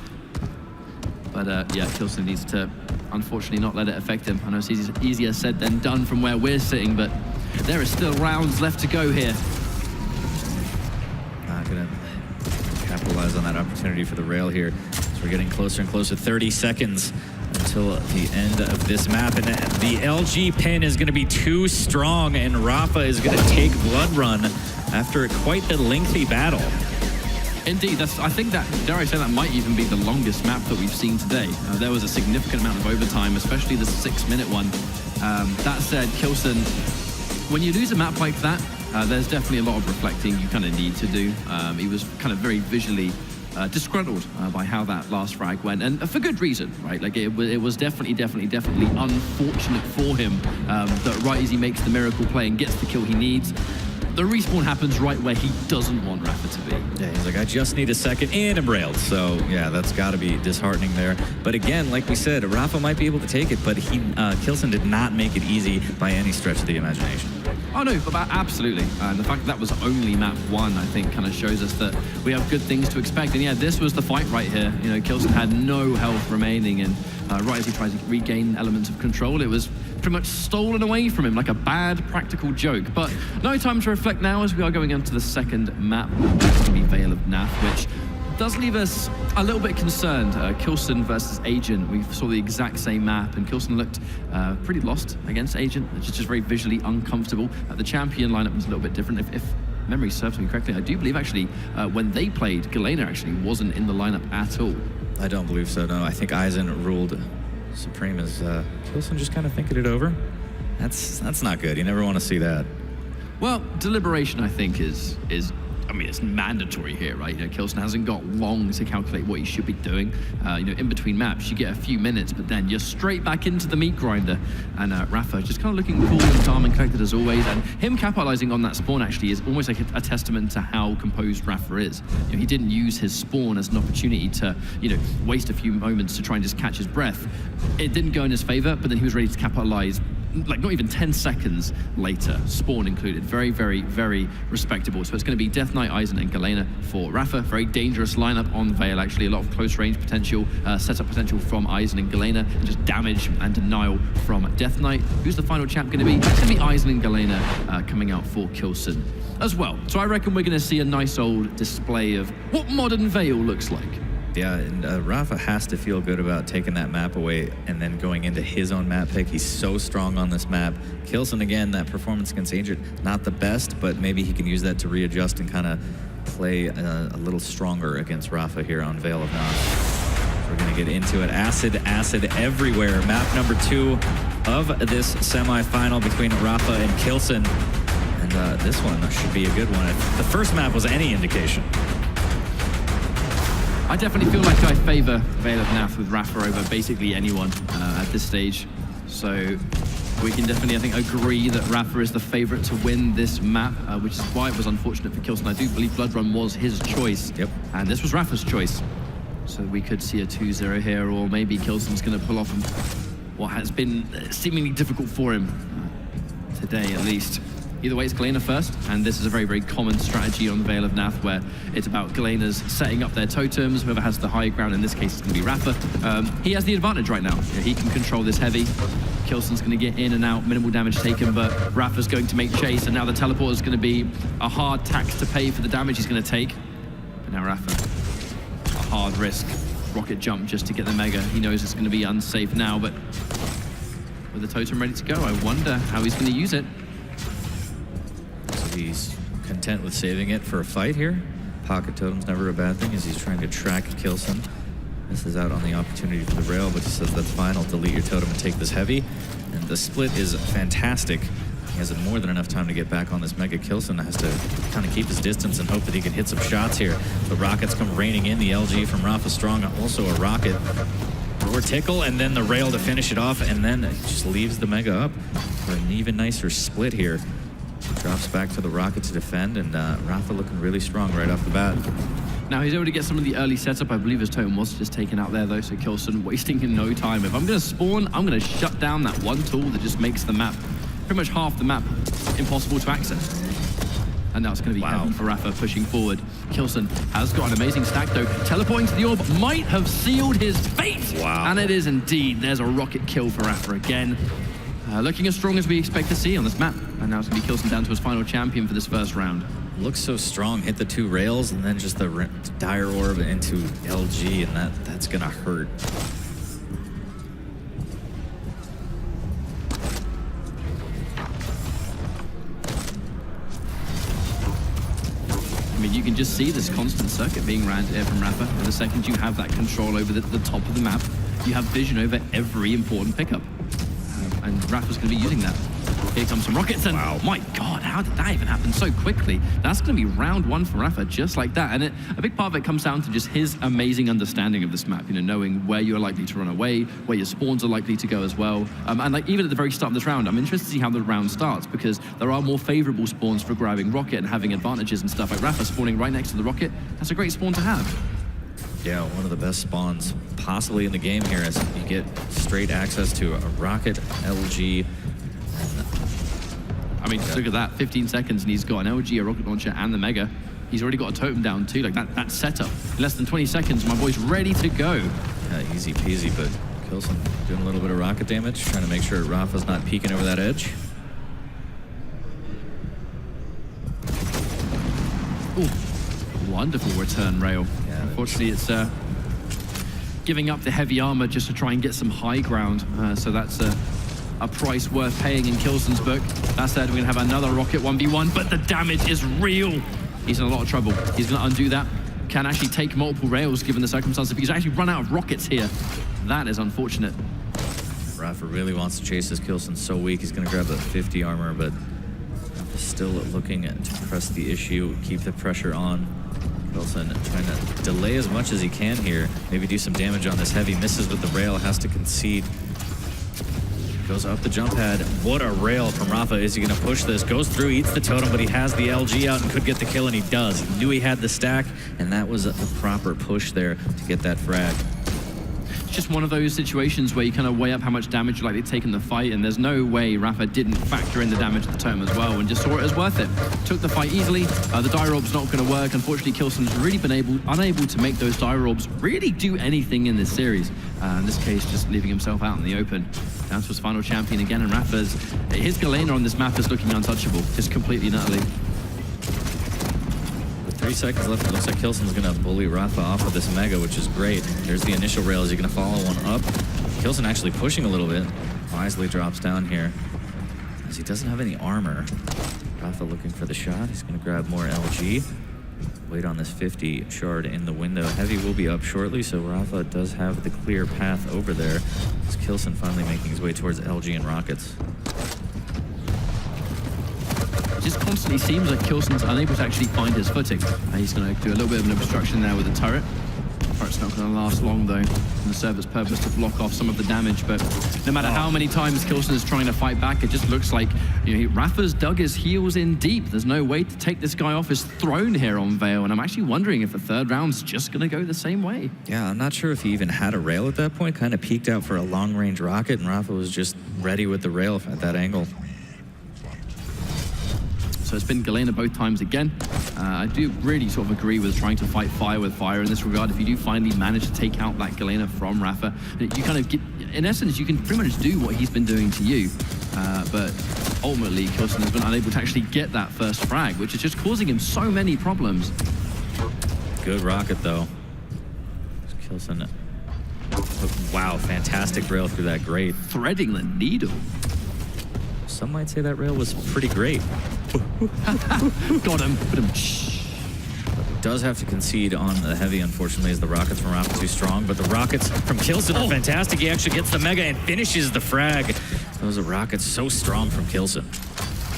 But yeah, k1llsen needs to, unfortunately, not let it affect him. I know it's easier said than done from where we're sitting, but there are still rounds left to go here. Not gonna capitalize on that opportunity for the rail here. So we're getting closer and closer. 30 seconds until the end of this map, and the LG pin is going to be too strong, and Rapha is going to take Blood Run after quite the lengthy battle. Indeed, I think that, dare I say, that might even be the longest map that we've seen today. There was a significant amount of overtime, especially the 6-minute one. That said, k1llsen, when you lose a map like that, there's definitely a lot of reflecting you kind of need to do. He was kind of very visually disgruntled by how that last frag went, and for good reason, right? Like it was definitely unfortunate for him that right as he makes the miracle play and gets the kill he needs, the respawn happens right where he doesn't want Rapha to be. Yeah, he's like, I just need a second, and I'm railed. So yeah, that's got to be disheartening there. But again, like we said, Rapha might be able to take it, but k1llsen did not make it easy by any stretch of the imagination. Oh no, but absolutely. The fact that was only map 1, I think, kind of shows us that we have good things to expect. And yeah, this was the fight right here. You know, k1llsen had no health remaining, and right as he tried to regain elements of control, it was pretty much stolen away from him like a bad practical joke. But no time to reflect now, as we are going into the second map. That's going to be Veil of Nath, which does leave us a little bit concerned. k1llsen versus Agent. We saw the exact same map, and k1llsen looked pretty lost against Agent. It's just very visually uncomfortable. The champion lineup was a little bit different. If memory serves me correctly, I do believe actually when they played, k1llsen actually wasn't in the lineup at all. I don't believe so, no. I think Eisen ruled supreme as k1llsen just kind of thinking it over. That's not good. You never want to see that. Well, deliberation, I think, is I mean, it's mandatory here, right? You know, k1llsen hasn't got long to calculate what he should be doing. You know, in between maps, you get a few minutes, but then you're straight back into the meat grinder. And rapha just kind of looking cool and calm and collected as always. And him capitalizing on that spawn actually is almost like a testament to how composed rapha is. You know, he didn't use his spawn as an opportunity to, you know, waste a few moments to try and just catch his breath. It didn't go in his favor, but then he was ready to capitalize like not even 10 seconds later, spawn included. Very, very, very respectable. So it's going to be Death Knight, Eisen, and k1llsen for rapha. Very dangerous lineup on Veil, actually. A lot of close range potential, setup potential from Eisen and k1llsen, and just damage and denial from Death Knight. Who's the final champ going to be? It's going to be Eisen and k1llsen coming out for k1llsen as well. So I reckon we're going to see a nice old display of what modern Veil looks like. Yeah, and rapha has to feel good about taking that map away and then going into his own map pick. He's so strong on this map. k1llsen, again, that performance against Agent, not the best, but maybe he can use that to readjust and kind of play a little stronger against rapha here on Veil of Knots. We're going to get into it. Acid everywhere. Map number 2 of this semifinal between rapha and k1llsen. And this one should be a good one. If the first map was any indication. I definitely feel like I favor Veil of Nath with rapha over basically anyone at this stage. So we can definitely, I think, agree that rapha is the favorite to win this map, which is why it was unfortunate for k1llsen. I do believe Blood Run was his choice. Yep. And this was rapha's choice. So we could see a 2-0 here, or maybe k1llsen's going to pull off what has been seemingly difficult for him today, at least. Either way, it's k1llsen first, and this is a very, very common strategy on the Veil of Nath, where it's about k1llsen's setting up their totems. Whoever has the high ground, in this case, it's going to be rapha. He has the advantage right now. You know, he can control this heavy. k1llsen's going to get in and out, minimal damage taken, but rapha's going to make chase, and now the teleport is going to be a hard tax to pay for the damage he's going to take. But now rapha, a hard risk. Rocket jump just to get the mega. He knows it's going to be unsafe now, but with the totem ready to go, I wonder how he's going to use it. He's content with saving it for a fight here. Pocket totem's never a bad thing as he's trying to track k1llsen. Misses out on the opportunity for the rail, but he says that's fine, I'll delete your totem and take this heavy. And the split is fantastic. He has more than enough time to get back on this mega. k1llsen has to kind of keep his distance and hope that he can hit some shots here. The rockets come raining in, the LG from rapha Strong, also a rocket. Or tickle, and then the rail to finish it off, and then it just leaves the mega up for an even nicer split here. Drops back to the rocket to defend, and rapha looking really strong right off the bat. Now he's able to get some of the early setup. I believe his totem was just taken out there though, so k1llsen wasting in no time. If I'm going to spawn, I'm going to shut down that one tool that just makes the map, pretty much half the map, impossible to access. And now it's going to be heaven for rapha pushing forward. k1llsen has got an amazing stack though. Teleporting to the orb might have sealed his fate. Wow. And it is indeed. There's a rocket kill for rapha again. Looking as strong as we expect to see on this map. And now it's going to be k1llsen down to his final champion for this first round. Looks so strong, hit the 2 rails, and then just the dire orb into LG, and that's going to hurt. I mean, you can just see this constant circuit being ran here from rapha. And the second you have that control over the top of the map, you have vision over every important pickup. And rapha's going to be using that. Here comes some rockets, and my God, how did that even happen so quickly? That's going to be round 1 for rapha, just like that. And a big part of it comes down to just his amazing understanding of this map, you know, knowing where you're likely to run away, where your spawns are likely to go as well. And like even at the very start of this round, I'm interested to see how the round starts, because there are more favorable spawns for grabbing rocket and having advantages and stuff. Like rapha spawning right next to the rocket, that's a great spawn to have. Yeah, one of the best spawns possibly in the game here, as you get straight access to a rocket, LG. I mean, look at that, 15 seconds, and he's got an LG, a rocket launcher, and the mega. He's already got a totem down too, like that setup. In less than 20 seconds, my boy's ready to go. Easy peasy, but k1llsen doing a little bit of rocket damage, trying to make sure rapha's not peeking over that edge. Ooh, wonderful return rail. Yeah, Unfortunately, it's giving up the heavy armor just to try and get some high ground. So that's a price worth paying in k1llsen's book. That said, we're gonna have another rocket 1v1, but the damage is real. He's in a lot of trouble. He's gonna undo that. Can actually take multiple rails given the circumstances, because he's actually run out of rockets here. That is unfortunate. Rapha really wants to chase this k1llsen so weak. He's gonna grab the 50 armor, but still looking to press the issue, keep the pressure on. k1llsen trying to delay as much as he can here. Maybe do some damage on this heavy. Misses with the rail, has to concede. Goes up the jump pad. What a rail from Rapha. Is he going to push this? Goes through, eats the totem, but he has the LG out and could get the kill, and he does. He knew he had the stack, and that was a proper push there to get that frag. Just one of those situations where you kind of weigh up how much damage you're likely to take in the fight, and there's no way Rapha didn't factor in the damage of the totem as well and just saw it as worth it. Took the fight easily. The dire orb's not going to work. Unfortunately, k1llsen's really been unable to make those dire orbs really do anything in this series. In this case, just leaving himself out in the open. Down to his final champion again, and his Galena on this map is looking untouchable, just completely and utterly. 3 seconds left. It looks like k1llsen's going to bully Rapha off of this Mega, which is great. There's the initial rail. Is he going to follow one up? k1llsen actually pushing a little bit. Wisely drops down here, as he doesn't have any armor. Rapha looking for the shot. He's going to grab more LG. Wait on this 50 shard in the window. Heavy will be up shortly, so Rapha does have the clear path over there. As k1llsen finally making his way towards LG and rockets. Just constantly seems like k1llsen's unable to actually find his footing. He's going to do a little bit of an obstruction there with the turret. Turret's not going to last long though, and serve its purpose to block off some of the damage. But no matter how many times k1llsen is trying to fight back, it just looks like, you know, Rapha's dug his heels in deep. There's no way to take this guy off his throne here on Vale, and I'm actually wondering if the third round's just going to go the same way. Yeah, I'm not sure if he even had a rail at that point. Kind of peeked out for a long-range rocket, and Rapha was just ready with the rail at that angle. So it's been Galena both times again. I do really sort of agree with trying to fight fire with fire in this regard. If you do finally manage to take out that Galena from Rapha, you kind of get, in essence, you can pretty much do what he's been doing to you. But ultimately, k1llsen has been unable to actually get that first frag, which is just causing him so many problems. Good rocket, though. k1llsen. Wow, fantastic rail through that grate. Threading the needle. Some might say that rail was pretty great. Got him. Does have to concede on the heavy, unfortunately, as the rockets from Rapha too strong. But the rockets from k1llsen are fantastic. He actually gets the Mega and finishes the frag. Those are rockets so strong from k1llsen.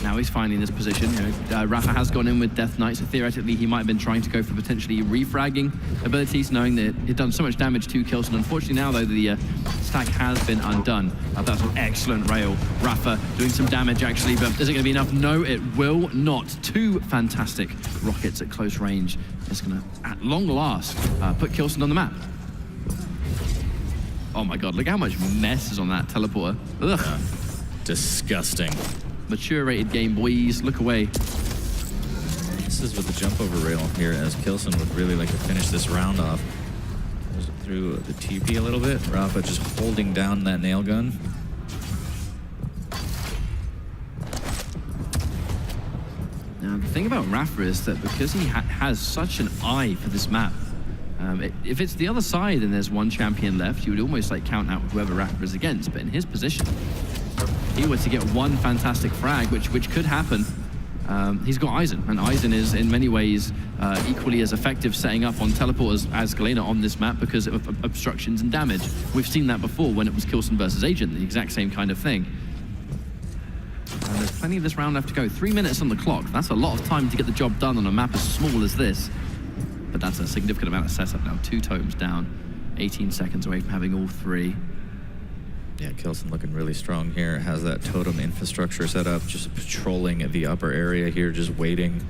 Now he's finally in this position. You know, Rapha has gone in with Death Knight, so theoretically he might have been trying to go for potentially refragging abilities, knowing that he'd done so much damage to k1llsen. Unfortunately, now though, the stack has been undone. That's an excellent rail. Rapha doing some damage actually, but is it going to be enough? No, it will not. 2 fantastic rockets at close range. It's going to, at long last, put k1llsen on the map. Oh my god, look how much mess is on that teleporter. Ugh. Yeah. Disgusting. Mature rated game, boys. Look away. This is with the jump over rail here, as k1llsen would really like to finish this round off. Goes through the TP a little bit. Rapha just holding down that nail gun. Now, the thing about Rapha is that because he has such an eye for this map, if it's the other side and there's one champion left, you would almost like count out whoever Rapha is against. But in his position, he were to get one fantastic frag, which could happen. He's got Eisen, and Eisen is in many ways equally as effective setting up on teleporters as Galena on this map because of obstructions and damage. We've seen that before when it was k1llsen versus Agent, the exact same kind of thing. And there's plenty of this round left to go. 3 minutes on the clock. That's a lot of time to get the job done on a map as small as this. But that's a significant amount of setup now. 2 totems down, 18 seconds away from having all 3. Yeah, k1llsen looking really strong here. Has that totem infrastructure set up, just patrolling the upper area here, just waiting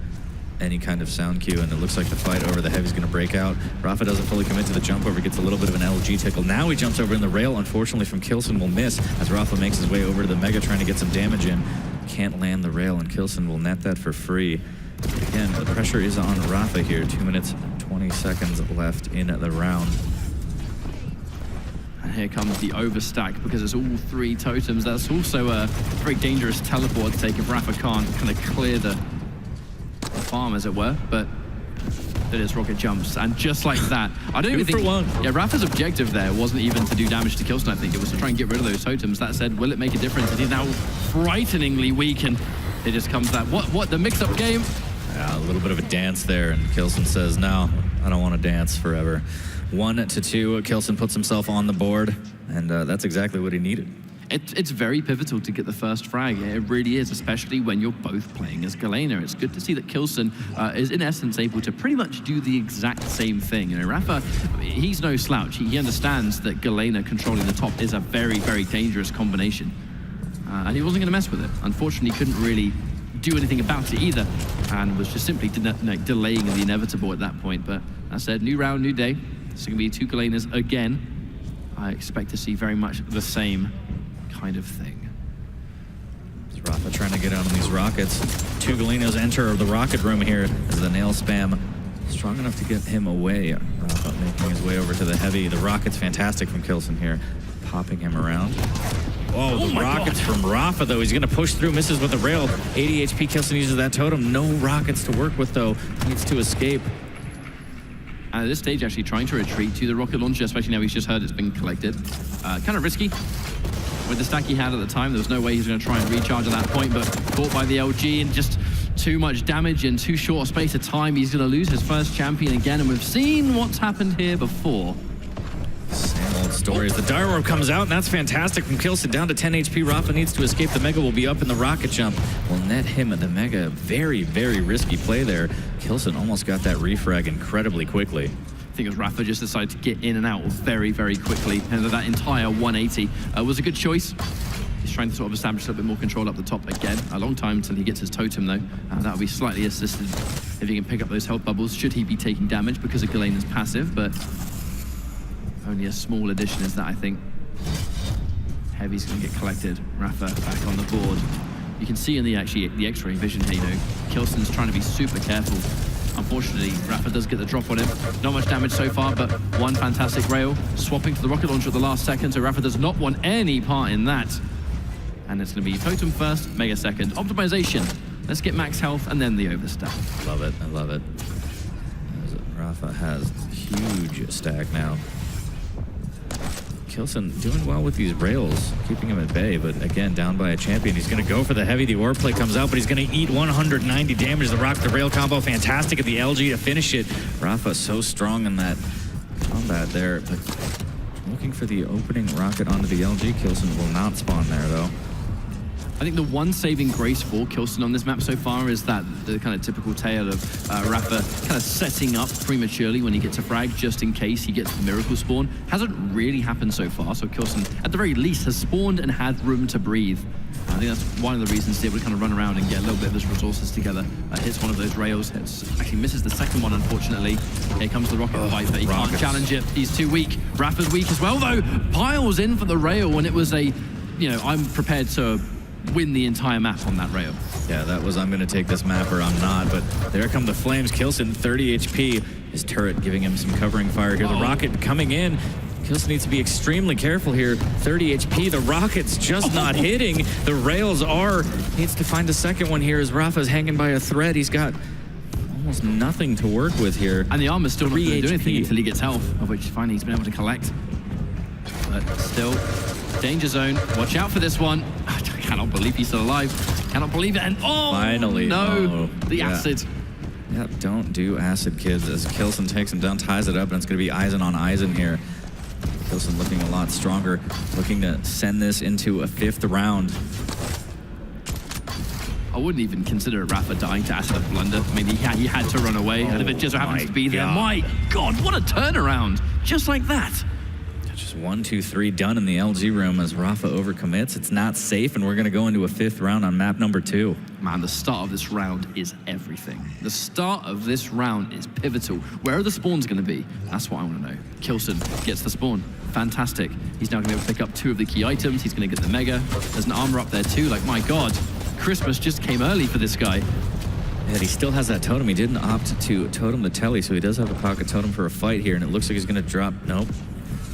any kind of sound cue, and it looks like the fight over the heavy's gonna break out. Rapha doesn't fully commit to the jump over, gets a little bit of an LG tickle. Now he jumps over in the rail, unfortunately from k1llsen will miss, as Rapha makes his way over to the Mega trying to get some damage in. Can't land the rail, and k1llsen will net that for free. Again, the pressure is on Rapha here. 2 minutes, 20 seconds left in the round. And here comes the overstack because it's all 3 totems. That's also a very dangerous teleport to take if Rapha can't kind of clear the farm, as it were. But that his rocket jumps, and just like that, I don't even think... Yeah, Rapha's objective there wasn't even to do damage to k1llsen, I think. It was to try and get rid of those totems. That said, will it make a difference? It is now frighteningly weak, and it just comes that... What, the mix-up game? Yeah, a little bit of a dance there, and k1llsen says, no, I don't want to dance forever. 1-2, k1llsen puts himself on the board, and that's exactly what he needed. It's very pivotal to get the first frag. It really is, especially when you're both playing as k1llsen. It's good to see that k1llsen is, in essence, able to pretty much do the exact same thing. You know, rapha, he's no slouch. He understands that k1llsen controlling the top is a very, very dangerous combination. And he wasn't going to mess with it. Unfortunately, he couldn't really do anything about it either, and was just simply delaying the inevitable at that point. But that said, new round, new day. It's going to be 2 k1llseners again. I expect to see very much the same kind of thing. rapha trying to get out on these rockets. 2 k1llseners enter the rocket room here as the nail spam strong enough to get him away. rapha making his way over to the heavy. The rocket's fantastic from k1llsen here, popping him around. Oh, the rockets from rapha, though. He's going to push through, misses with the rail. 80 HP, k1llsen uses that totem. No rockets to work with, though. Needs to escape. And at this stage, actually trying to retreat to the rocket launcher, especially now he's just heard it's been collected. Kind of risky. With the stack he had at the time, there was no way he was going to try and recharge at that point, but caught by the LG and just too much damage in too short a space of time. He's going to lose his first champion again, and we've seen what's happened here before. Same old story as the Dire Orb comes out, and that's fantastic from k1llsen. Down to 10 HP. rapha needs to escape. The Mega will be up in the rocket jump. Will net him at the Mega. Very, very risky play there. k1llsen almost got that refrag incredibly quickly. I think it was rapha just decided to get in and out very, very quickly. And that entire 180 was a good choice. He's trying to sort of establish a little bit more control up the top again. A long time until he gets his totem, though. That'll be slightly assisted if he can pick up those health bubbles, should he be taking damage because of k1llsen's passive, but only a small addition is that, I think. Heavy's going to get collected. rapha back on the board. You can see in the X-ray vision here, you know, k1llsen's trying to be super careful. Unfortunately, rapha does get the drop on him. Not much damage so far, but one fantastic rail. Swapping to the rocket launcher at the last second, so rapha does not want any part in that. And it's going to be totem first, Mega second. Optimization. Let's get max health and then the overstack. Love it. I love it. rapha has huge stack now. k1llsen doing well with these rails, keeping him at bay, but again, down by a champion. He's going to go for the heavy. The orb play comes out, but he's going to eat 190 damage. The rock, the rail combo, fantastic at the LG to finish it. rapha so strong in that combat there, but looking for the opening rocket onto the LG. k1llsen will not spawn there, though. I think the one saving grace for k1llsen on this map so far is that the kind of typical tale of rapha kind of setting up prematurely when he gets a frag just in case he gets the miracle spawn. Hasn't really happened so far, so k1llsen at the very least has spawned and had room to breathe. I think that's one of the reasons he's able to kind of run around and get a little bit of his resources together. Hits one of those rails, actually misses the second one, unfortunately. Here comes the rocket fight, but he can't challenge it. He's too weak. rapha's weak as well, though. Piles in for the rail when it was a, you know, I'm prepared to win the entire map on that rail. Yeah, that was I'm going to take this map or I'm not, but there come the flames. k1llsen, 30 HP. His turret giving him some covering fire here. The rocket coming in. k1llsen needs to be extremely careful here. 30 HP. The rocket's just not hitting. The rails are. Needs to find a second one here as rapha's hanging by a thread. He's got almost nothing to work with here. And the armor's still not going to do anything until he gets health, of which finally he's been able to collect. But still, danger zone. Watch out for this one. I cannot believe he's still alive. Cannot believe it. And oh, finally, no, the acid. Yeah, don't do acid, kids. As k1llsen takes him down, ties it up, and it's going to be Eisen on Eisen here. k1llsen looking a lot stronger, looking to send this into a 5th round. I wouldn't even consider rapha dying to acid a blunder. I mean, he had to run away, and if it just happens to be there, my God, what a turnaround! Just like that. Just 1, 2, 3 done in the LG room as rapha overcommits. It's not safe, and we're going to go into a 5th round on map number 2. Man, the start of this round is everything. The start of this round is pivotal. Where are the spawns going to be? That's what I want to know. k1llsen gets the spawn. Fantastic. He's now going to be able to pick up 2 of the key items. He's going to get the Mega. There's an armor up there too. Like, my God, Christmas just came early for this guy. Yeah, he still has that totem. He didn't opt to totem the telly, so he does have a pocket totem for a fight here, and it looks like he's going to drop. Nope.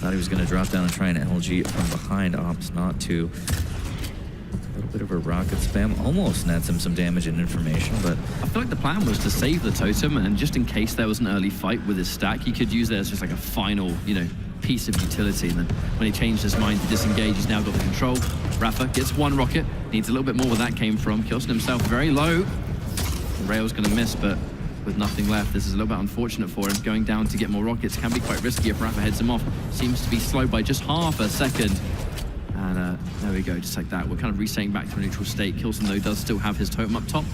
Thought he was going to drop down and try an LG from behind. Opts not to. A little Bit of a rocket spam almost nets him some damage and information, but I feel like the plan was to save the totem, and just in case there was an early fight with his stack, he could use it as just like a final, you know, piece of utility. And then when he changed his mind to disengage, he's now got the control. rapha gets one rocket, needs a little bit more where that came from. k1llsen himself very low. The rail's going to miss, but with nothing left, this is a little bit unfortunate for him. Going down to get more rockets can be quite risky if rapha heads him off. Seems to be slow by just half a second. And there we go, just like that. We're kind of resetting back to a neutral state. k1llsen, though, does still have his totem up top,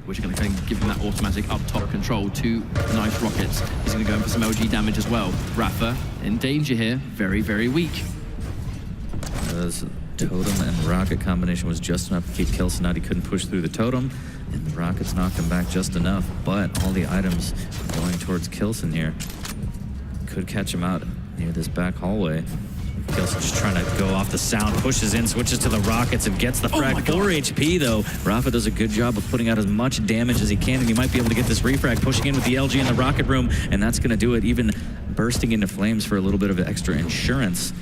which are going to kind of give him that automatic up top control. Two nice rockets. He's going to go in for some LG damage as well. rapha in danger here, very, very weak. This totem and rocket combination was just enough to keep k1llsen out. He couldn't push through the totem, and the rockets knocked him back just enough. But all the items going towards k1llsen here could catch him out near this back hallway. k1llsen just trying to go off the sound, pushes in, switches to the rockets, and gets the frag. 4 HP, though. rapha does a good job of putting out as much damage as he can, and he might be able to get this refrag, pushing in with the LG in the rocket room, and that's going to do it, even bursting into flames for a little bit of extra insurance.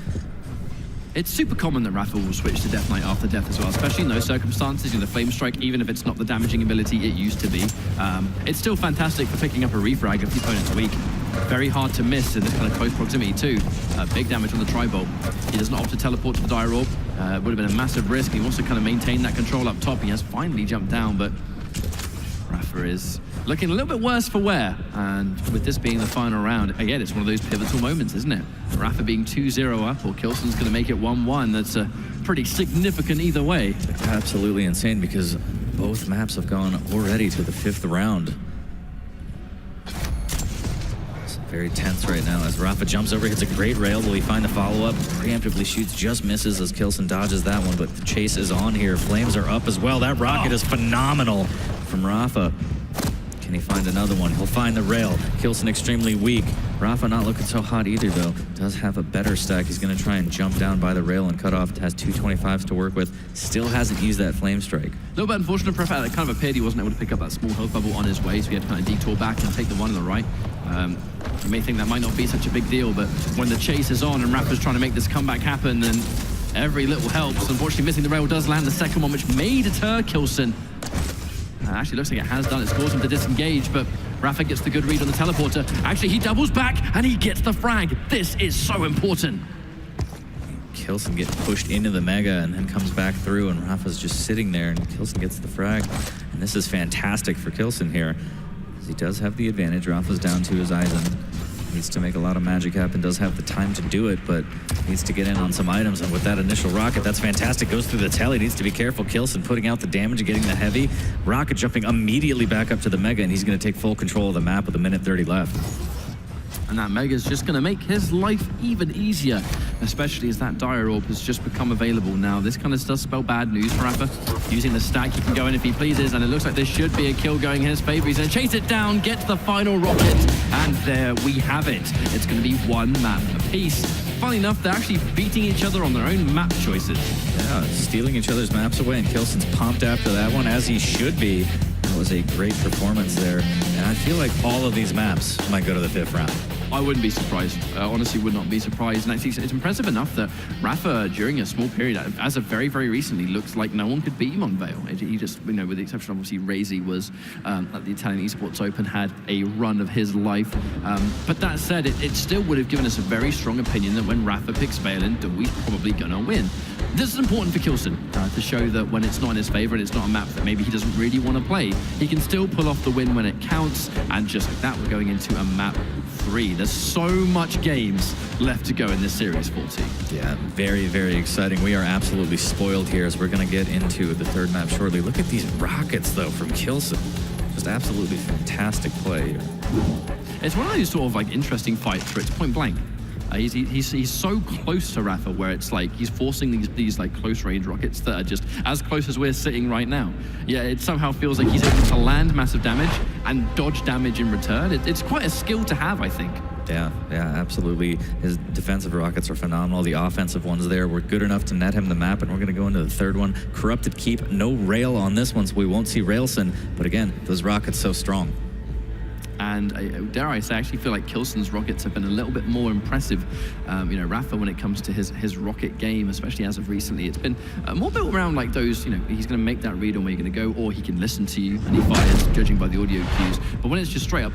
It's super common that rapha will switch to Death Knight after death as well, especially in those circumstances. You know, the Flame Strike, even if it's not the damaging ability it used to be, it's still fantastic for picking up a refrag if the opponent's weak. Very hard to miss in this kind of close proximity too. Big damage on the Tri-Bolt. He does not opt to teleport to the Dire Orb. Would have been a massive risk. He wants to kind of maintain that control up top. He has finally jumped down, but rapha is looking a little bit worse for wear. And with this being the final round, again, it's one of those pivotal moments, isn't it? rapha being 2-0 up, or k1llsen's going to make it 1-1. That's pretty significant either way. Absolutely insane, because both maps have gone already to the 5th round. It's very tense right now as rapha jumps over, hits a great rail. Will he find the follow-up? Preemptively shoots, just misses as k1llsen dodges that one, but the chase is on here. Flames are up as well. That rocket is phenomenal from rapha. Can he find another one? He'll find the rail. k1llsen extremely weak. rapha not looking so hot either, though. Does have a better stack. He's going to try and jump down by the rail and cut off. Has 2 25s to work with. Still hasn't used that flame strike. A little bit unfortunate for rapha. It kind of appeared he wasn't able to pick up that small health bubble on his way, so he had to kind of detour back and take the one on the right. You may think that might not be such a big deal, but when the chase is on and rapha's trying to make this comeback happen, then every little helps. Unfortunately, missing the rail does land the second one, which may deter k1llsen. Actually looks like it has done. It's caused him to disengage, but rapha gets the good read on the teleporter. Actually, he doubles back and he gets the frag. This is so important. k1llsen gets pushed into the mega and then comes back through, and rapha's just sitting there, and k1llsen gets the frag. And this is fantastic for k1llsen here, because he does have the advantage. rapha's down to his Eisen. Needs to make a lot of magic happen, does have the time to do it, but needs to get in on some items. And with that initial rocket, that's fantastic. Goes through the telly, needs to be careful. k1llsen putting out the damage and getting the heavy. Rocket jumping immediately back up to the mega, and he's going to take full control of the map with 1:30 left. And that Mega's just going to make his life even easier, especially as that Dire Orb has just become available now. This kind of does spell bad news for rapha. Using the stack, he can go in if he pleases, and it looks like this should be a kill going in his favor. He's going to chase it down, gets the final rocket, and there we have it. It's going to be one map apiece. Funny enough, they're actually beating each other on their own map choices. Yeah, stealing each other's maps away, and k1llsen's pumped after that one, as he should be. That was a great performance there, and I feel like all of these maps might go to the 5th round. I wouldn't be surprised. Honestly, would not be surprised. And actually, it's impressive enough that rapha, during a small period, as of very, very recently, looks like no one could beat him on Veil. He just, you know, with the exception of obviously Razy was at the Italian Esports Open, had a run of his life. But that said, it still would have given us a very strong opinion that when rapha picks Valen, that we're probably gonna win. This is important for k1llsen to show that when it's not in his favor and it's not a map that maybe he doesn't really want to play, he can still pull off the win when it counts. And just like that, we're going into a map 3. There's so much games left to go in this series 14. Yeah, very, very exciting. We are absolutely spoiled here as we're going to get into the 3rd map shortly. Look at these rockets, though, from k1llsen. Just absolutely fantastic play here. It's one of those sort of like interesting fights where it's point blank. He's so close to rapha where it's like he's forcing these like close range rockets that are just as close as we're sitting right now. Yeah, it somehow feels like he's able to land massive damage and dodge damage in return. It's quite a skill to have, I think. Yeah, absolutely. His defensive rockets are phenomenal. The offensive ones there were good enough to net him the map, and we're going to go into the 3rd one. Corrupted Keep, no rail on this one, so we won't see k1llsen. But again, those rockets so strong. And dare I say, I actually feel like k1llsen's rockets have been a little bit more impressive. You know, rapha, when it comes to his rocket game, especially as of recently, it's been more built around like those, you know, he's going to make that read on where you're going to go, or he can listen to you and he fires, judging by the audio cues. But when it's just straight up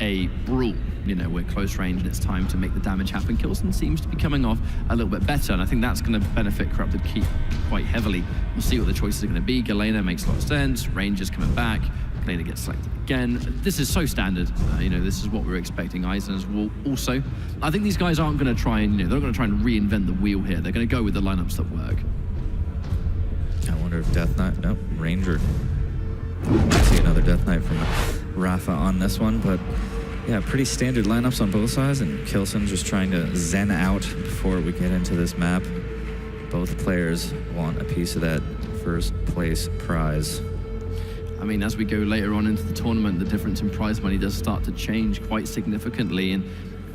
a brawl, you know, we're close range and it's time to make the damage happen, k1llsen seems to be coming off a little bit better, and I think that's going to benefit Corrupted Keep quite heavily. We'll see what the choices are going to be. k1llsen makes a lot of sense, Ranger's coming back, k1llsen gets selected again. This is so standard, you know, this is what we're expecting. k1llsen will also, I think these guys aren't going to try and, you know, they're not going to try and reinvent the wheel here. They're going to go with the lineups that work. I wonder if Death Knight, nope, Ranger. I see another Death Knight from rapha on this one, but yeah, pretty standard lineups on both sides, and k1llsen just trying to zen out before we get into this map. Both players want a piece of that first place prize. I mean, as we go later on into the tournament, the difference in prize money does start to change quite significantly. And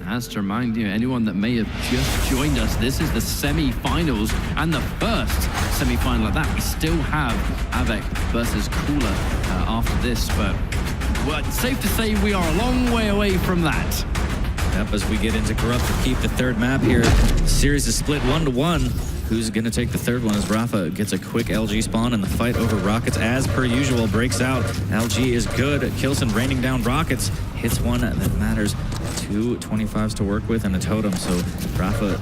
as to remind you, anyone that may have just joined us, this is the semi-finals and the first semi-final at that. We still have Avec versus k1llsen after this, but well, it's safe to say we are a long way away from that. Yep, as we get into Corrupted Keep, the third map here, the series is split 1-1. Who's going to take the third one as rapha gets a quick LG spawn, and the fight over rockets, as per usual, breaks out. LG is good. k1llsen raining down rockets. Hits one that matters. 2 25s to work with and a totem, so rapha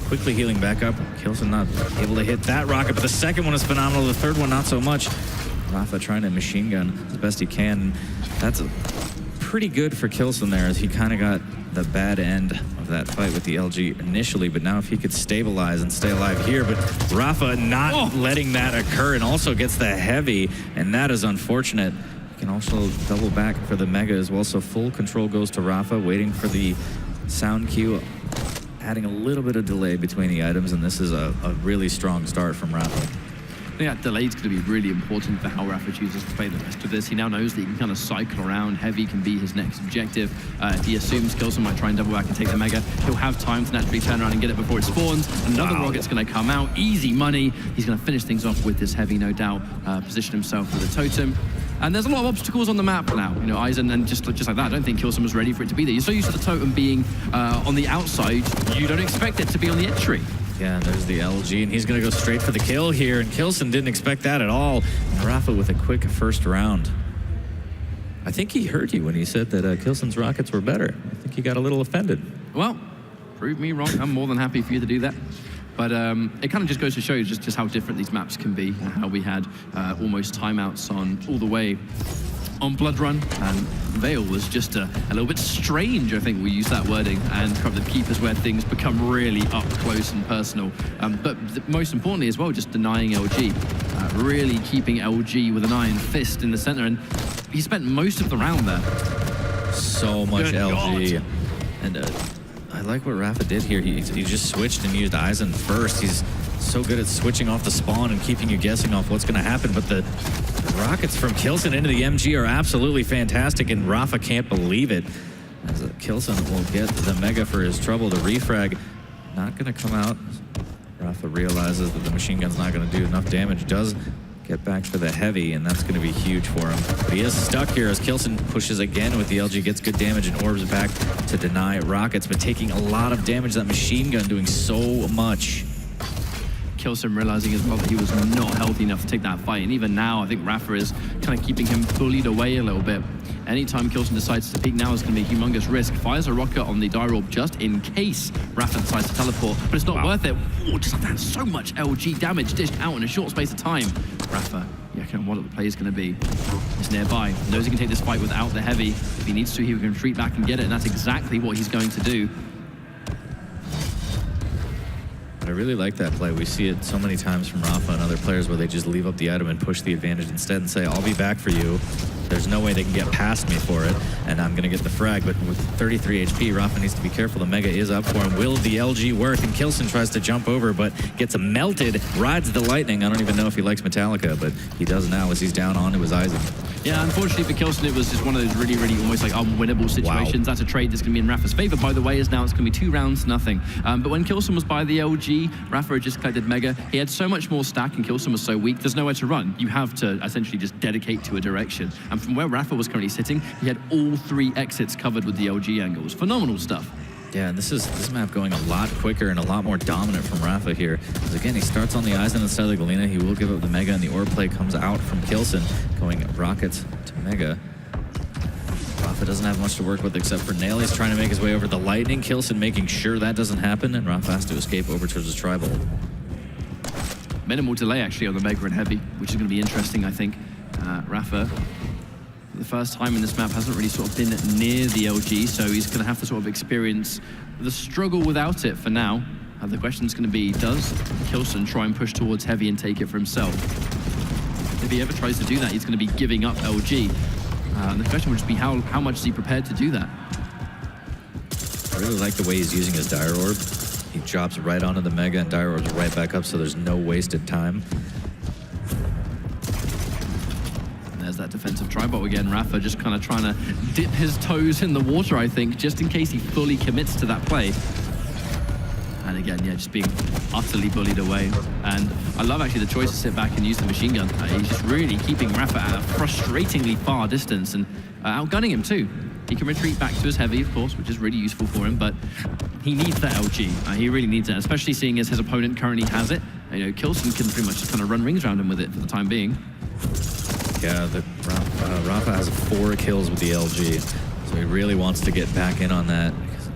quickly healing back up. k1llsen not able to hit that rocket, but the second one is phenomenal. The third one, not so much. rapha trying to machine gun as best he can. That's pretty good for k1llsen there, as he kind of got the bad end of that fight with the LG initially, but now if he could stabilize and stay alive here, but rapha not letting that occur, and also gets the heavy, and that is unfortunate. He can also double back for the mega as well, so full control goes to rapha, waiting for the sound cue, adding a little bit of delay between the items, and this is a really strong start from rapha. I think that delay is going to be really important for how rapha chooses to play the rest of this. He now knows that he can kind of cycle around. Heavy can be his next objective. If he assumes k1llsen might try and double back and take the mega, he'll have time to naturally turn around and get it before it spawns. Another rocket's going to come out. Easy money. He's going to finish things off with this heavy, no doubt. Position himself for the totem. And there's a lot of obstacles on the map now. You know, k1llsen, and just like that, I don't think k1llsen was ready for it to be there. You're so used to the totem being on the outside, you don't expect it to be on the entry. Yeah, there's the LG, and he's going to go straight for the kill here, and k1llsen didn't expect that at all. And rapha with a quick first round. I think he heard you when he said that k1llsen's rockets were better. I think he got a little offended. Well, prove me wrong. I'm more than happy for you to do that. But it kind of just goes to show you just how different these maps can be, and how we had almost timeouts on all the way on Blood Run, and Veil was just a little bit strange, I think we use that wording, and Corrupted Keep is where things become really up close and personal. But most importantly as well, just denying LG, really keeping LG with an iron fist in the center, and he spent most of the round there. So much LG. God. And I like what rapha did here. He just switched and used k1llsen first. He's so good at switching off the spawn and keeping you guessing off what's going to happen, but the rockets from k1llsen into the MG are absolutely fantastic, and rapha can't believe it, as k1llsen will get the mega for his trouble. The refrag not going to come out. rapha realizes that the machine gun's not going to do enough damage, does get back for the heavy, and that's going to be huge for him. But he is stuck here as k1llsen pushes again with the LG, gets good damage and orbs back to deny rockets, but taking a lot of damage. That machine gun doing so much. k1llsen realizing as well that he was not healthy enough to take that fight, and even now I think rapha is kind of keeping him bullied away a little bit. Anytime k1llsen decides to peek now is going to be a humongous risk. Fires a rocket on the dire orb just in case rapha decides to teleport, but it's not worth it. Ooh, just like that, so much LG damage dished out in a short space of time. rapha, yeah, kind of what the play is going to be. He's nearby, knows he can take this fight without the heavy. If he needs to, he can retreat back and get it, and that's exactly what he's going to do. I really like that play. We see it so many times from rapha and other players where they just leave up the item and push the advantage instead and say, I'll be back for you. There's no way they can get past me for it, and I'm going to get the frag. But with 33 HP, rapha needs to be careful. The mega is up for him. Will the LG work? And k1llsen tries to jump over, but gets melted, rides the lightning. I don't even know if he likes Metallica, but he does now as he's down onto his k1llsen. Yeah, unfortunately for k1llsen, it was just one of those really, really almost like unwinnable situations. Wow. That's a trade that's going to be in rapha's favor, by the way, as now it's going to be 2 rounds to nothing. But when k1llsen was by the LG, rapha had just collected mega. He had so much more stack, and k1llsen was so weak, there's nowhere to run. You have to essentially just dedicate to a direction. And And from where Rapha was currently sitting, he had all 3 exits covered with the LG angles. Phenomenal stuff. Yeah, and this map going a lot quicker and a lot more dominant from Rapha here. Because again, he starts on the Eisen instead of the Galena. He will give up the Mega, and the orb play comes out from k1llsen, going rockets to Mega. Rapha doesn't have much to work with except for Nail. He's trying to make his way over the Lightning. k1llsen making sure that doesn't happen, and Rapha has to escape over towards his Tribal. Minimal delay actually on the Mega and Heavy, which is going to be interesting, I think. Rapha, for the first time in this map, hasn't really sort of been near the LG, so he's going to have to sort of experience the struggle without it for now. The question's going to be, does k1llsen try and push towards Heavy and take it for himself? If he ever tries to do that, he's going to be giving up LG. And the question would just be, how much is he prepared to do that? I really like the way he's using his Dire Orb. He drops right onto the Mega and Dire Orb's right back up, so there's no wasted time. And there's that defensive Tribot again. Rapha just kind of trying to dip his toes in the water, I think, just in case he fully commits to that play. And again, yeah, just being utterly bullied away. And I love actually the choice to sit back and use the machine gun. He's just really keeping Rapha at a frustratingly far distance and outgunning him too. He can retreat back to his Heavy, of course, which is really useful for him, but he needs that LG. He really needs it, especially seeing as his opponent currently has it. You know, k1llsen can pretty much just kind of run rings around him with it for the time being. Yeah, Rapha has 4 kills with the LG, so he really wants to get back in on that.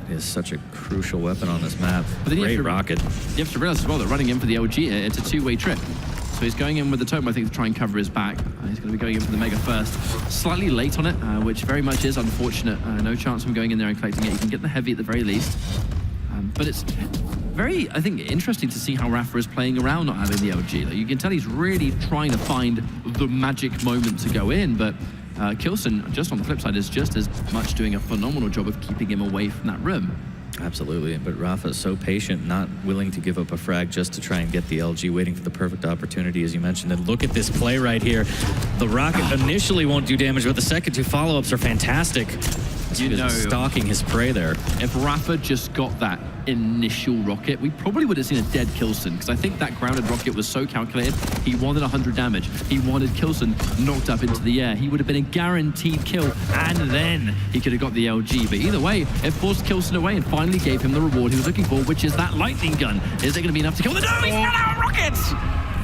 Is such a crucial weapon on this map. But great rocket. You have to realize as well that running in for the LG, it's a 2-way trip. So he's going in with the totem, I think, to try and cover his back. He's going to be going in for the Mega first. Slightly late on it, which very much is unfortunate. No chance from going in there and collecting it. You can get the Heavy at the very least. But it's very, I think, interesting to see how Rapha is playing around not having the LG. Like, you can tell he's really trying to find the magic moment to go in, but k1llsen, just on the flip side, is just as much doing a phenomenal job of keeping him away from that rim. Absolutely, but Rapha is so patient, not willing to give up a frag just to try and get the LG, waiting for the perfect opportunity, as you mentioned. And look at this play right here. The rocket initially won't do damage, but the second 2 follow-ups are fantastic. You know, stalking his prey there. If Rapha just got that initial rocket, we probably would have seen a dead k1llsen, because I think that grounded rocket was so calculated. He wanted 100 damage. He wanted k1llsen knocked up into the air. He would have been a guaranteed kill, and then he could have got the LG. But either way, it forced k1llsen away and finally gave him the reward he was looking for, which is that lightning gun. Is it going to be enough to kill the... No, he's run out of rockets!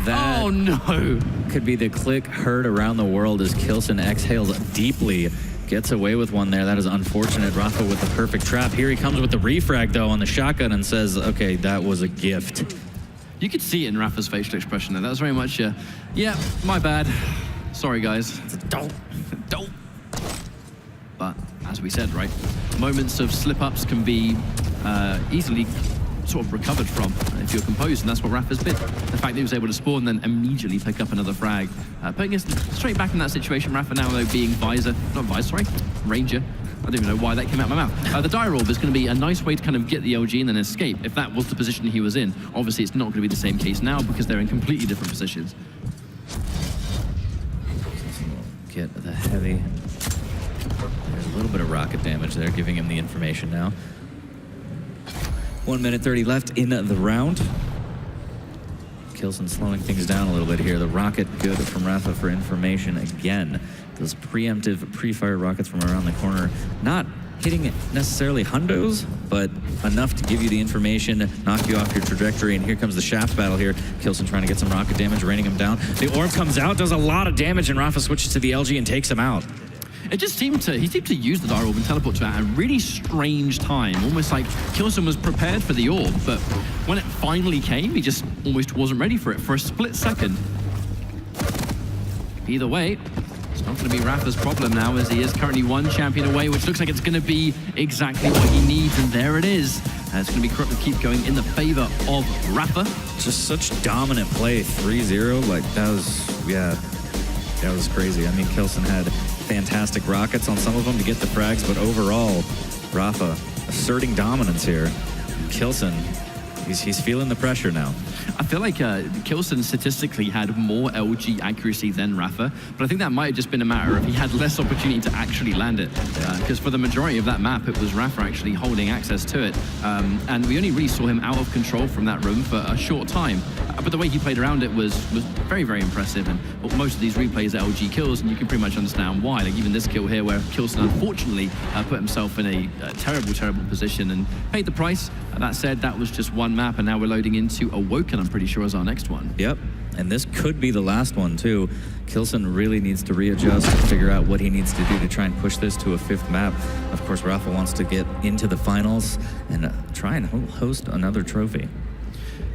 That oh no! Could be the click heard around the world as k1llsen exhales deeply. Gets away with one there. That is unfortunate. Rapha with the perfect trap. Here he comes with the refrag, though, on the shotgun and says, okay, that was a gift. You could see it in Rapha's facial expression there. That was very much, yeah, my bad. Sorry, guys. Don't. But, as we said, right, moments of slip-ups can be easily sort of recovered from if you're composed, and that's what Rapha's been. The fact that he was able to spawn and then immediately pick up another frag. Putting us straight back in that situation. Rapha now, though, being Ranger. I don't even know why that came out of my mouth. The Dire Orb is going to be a nice way to kind of get the LG and then escape, if that was the position he was in. Obviously, it's not going to be the same case now because they're in completely different positions. Get the Heavy. There's a little bit of rocket damage there, giving him the information now. 1 minute 30 left in the round. k1llsen slowing things down a little bit here. The rocket good from Rapha for information again. Those preemptive pre-fire rockets from around the corner, not hitting necessarily hundos, but enough to give you the information, knock you off your trajectory. And here comes the shaft battle here. k1llsen trying to get some rocket damage, raining him down. The orb comes out, does a lot of damage, and Rapha switches to the LG and takes him out. It just seemed to, he seemed to use the Dire Orb and teleport to it at a really strange time, almost like k1llsen was prepared for the orb, but when it finally came, he just almost wasn't ready for it for a split second. Either way, it's not going to be Rapha's problem now, as he is currently 1 champion away, which looks like it's going to be exactly what he needs, and there it is. It's going to be correct to keep going in the favor of Rapha. Just such dominant play, 3-0, like that was, yeah, that was crazy. I mean, k1llsen had fantastic rockets on some of them to get the frags, but overall, Rapha asserting dominance here. k1llsen He's feeling the pressure now. I feel like k1llsen statistically had more LG accuracy than rapha, but I think that might have just been a matter of he had less opportunity to actually land it. Because for the majority of that map, it was rapha actually holding access to it. And we only really saw him out of control from that room for a short time. But the way he played around it was very, very impressive. And most of these replays are LG kills, and you can pretty much understand why. Like even this kill here, where k1llsen unfortunately put himself in a terrible, terrible position and paid the price. That said, that was just one map, and now we're loading into Awoken, I'm pretty sure, is our next one. Yep, and this could be the last one, too. k1llsen really needs to readjust and figure out what he needs to do to try and push this to a 5th map. Of course, rapha wants to get into the finals and try and host another trophy.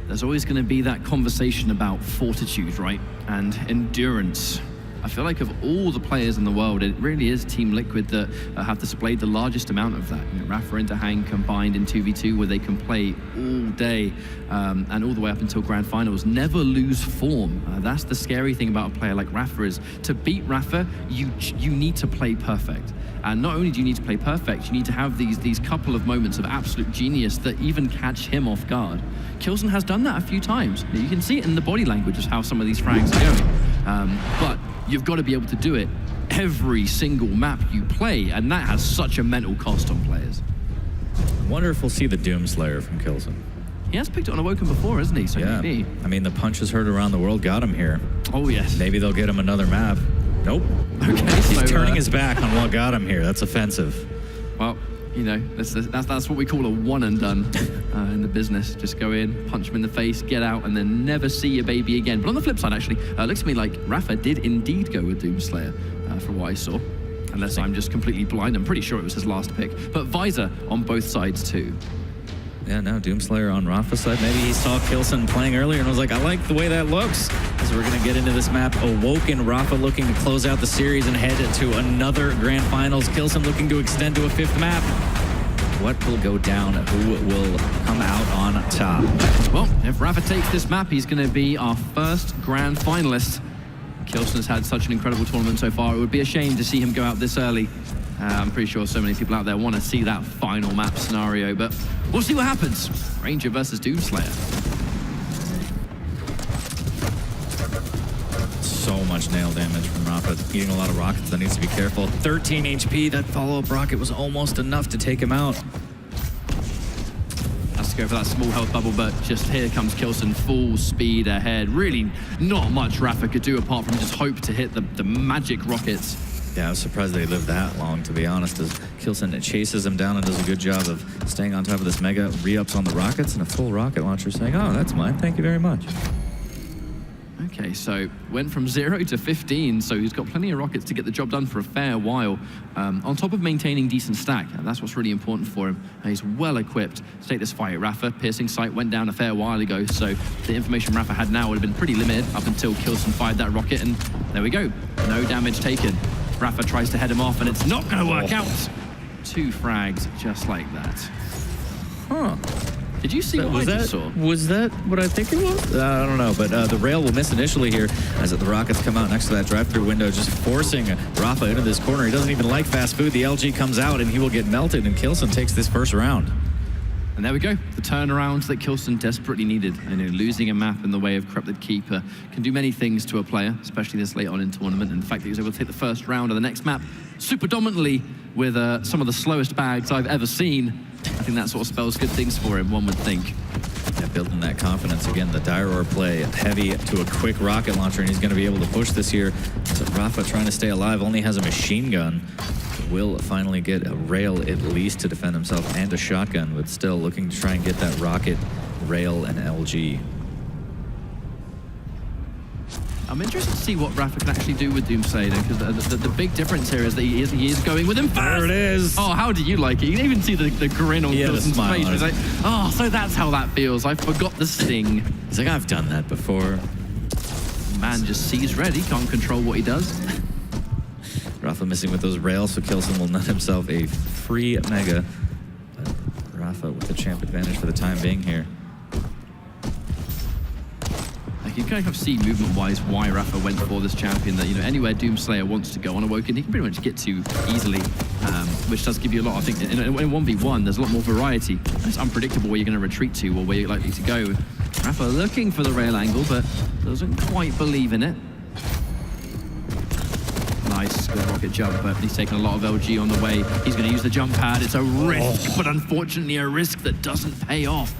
There's always going to be that conversation about fortitude, right? And endurance. I feel like of all the players in the world, it really is Team Liquid that have displayed the largest amount of that. You know, rapha and Hang combined in 2v2 where they can play all day and all the way up until grand finals. Never lose form. That's the scary thing about a player like rapha is to beat rapha, you need to play perfect. And not only do you need to play perfect, you need to have these couple of moments of absolute genius that even catch him off guard. k1llsen has done that a few times. You can see it in the body language of how some of these frags are going. But you've got to be able to do it every single map you play, and that has such a mental cost on players. I wonder if we'll see the Doomslayer from k1llsen. He has picked it on Awoken before, hasn't he? So yeah, maybe. I mean, the punches heard around the world got him here. Oh, yes. Maybe they'll get him another map. Nope. Okay, He's so, turning his back on what got him here. That's offensive. Well, you know, that's what we call a one and done in the business. Just go in, punch him in the face, get out, and then never see your baby again. But on the flip side, actually, it looks to me like rapha did indeed go with Doomslayer from what I saw. Unless I'm just completely blind. I'm pretty sure it was his last pick. But Visor on both sides too. Yeah, no, Doomslayer on rapha's side. Maybe he saw k1llsen playing earlier and was like, I like the way that looks. So we're going to get into this map. Awoken, rapha looking to close out the series and head to another grand finals. k1llsen looking to extend to a 5th map. What will go down? Who will come out on top? Well, if rapha takes this map, he's going to be our first grand finalist. k1llsen has had such an incredible tournament so far. It would be a shame to see him go out this early. I'm pretty sure so many people out there want to see that final map scenario, but we'll see what happens. Ranger versus Doomslayer. So much nail damage from rapha. Eating a lot of rockets, that needs to be careful. 13 HP, that follow-up rocket was almost enough to take him out. Has to go for that small health bubble, but just here comes k1llsen full speed ahead. Really not much rapha could do apart from just hope to hit the magic rockets. Yeah, I was surprised they lived that long, to be honest, as k1llsen chases him down and does a good job of staying on top of this mega, re-ups on the rockets, and a full rocket launcher saying, oh, that's mine, thank you very much. Okay, so went from 0 to 15, so he's got plenty of rockets to get the job done for a fair while. On top of maintaining decent stack, and that's what's really important for him. He's well equipped to take this fight. rapha, piercing sight went down a fair while ago, so the information rapha had now would have been pretty limited up until k1llsen fired that rocket, and there we go, no damage taken. rapha tries to head him off, and it's not going to work out. 2 frags just like that. Huh. Did you see what I just saw? Was that what I think it was? I don't know, but the rail will miss initially here as the rockets come out next to that drive-through window, just forcing rapha into this corner. He doesn't even like fast food. The LG comes out, and he will get melted, and k1llsen takes this first round. And there we go, the turnaround that k1llsen desperately needed. You know, losing a map in the way of Corrupted Keeper can do many things to a player, especially this late on in tournament. And the fact that he was able to take the first round of the next map super dominantly with some of the slowest bags I've ever seen, I think that sort of spells good things for him, one would think. Yeah, building that confidence again. The Dyror play heavy to a quick rocket launcher, and he's going to be able to push this here. So rapha trying to stay alive, only has a machine gun. Will finally get a rail at least to defend himself and a shotgun, but still looking to try and get that rocket, rail, and LG. I'm interested to see what rapha can actually do with Doomslayer, because the big difference here is that he is going with him first. There it is. Oh, how do you like it? You can even see the grin on k1llsen's face. He's like, oh, so that's how that feels. I forgot the sting. He's like, I've done that before. Man just sees red. He can't control what he does. rapha missing with those rails, so k1llsen will net himself a free mega. But rapha with the champ advantage for the time being here. you kind of see movement-wise why Rapha went for this champion, that, you know, anywhere Doomslayer wants to go on Awoken, he can pretty much get to easily, which does give you a lot. I think in 1v1, there's a lot more variety. It's unpredictable where you're going to retreat to or where you're likely to go. Rapha looking for the rail angle, but doesn't quite believe in it. Nice, good rocket jump, but he's taking a lot of LG on the way. He's going to use the jump pad. It's a risk, but unfortunately a risk that doesn't pay off.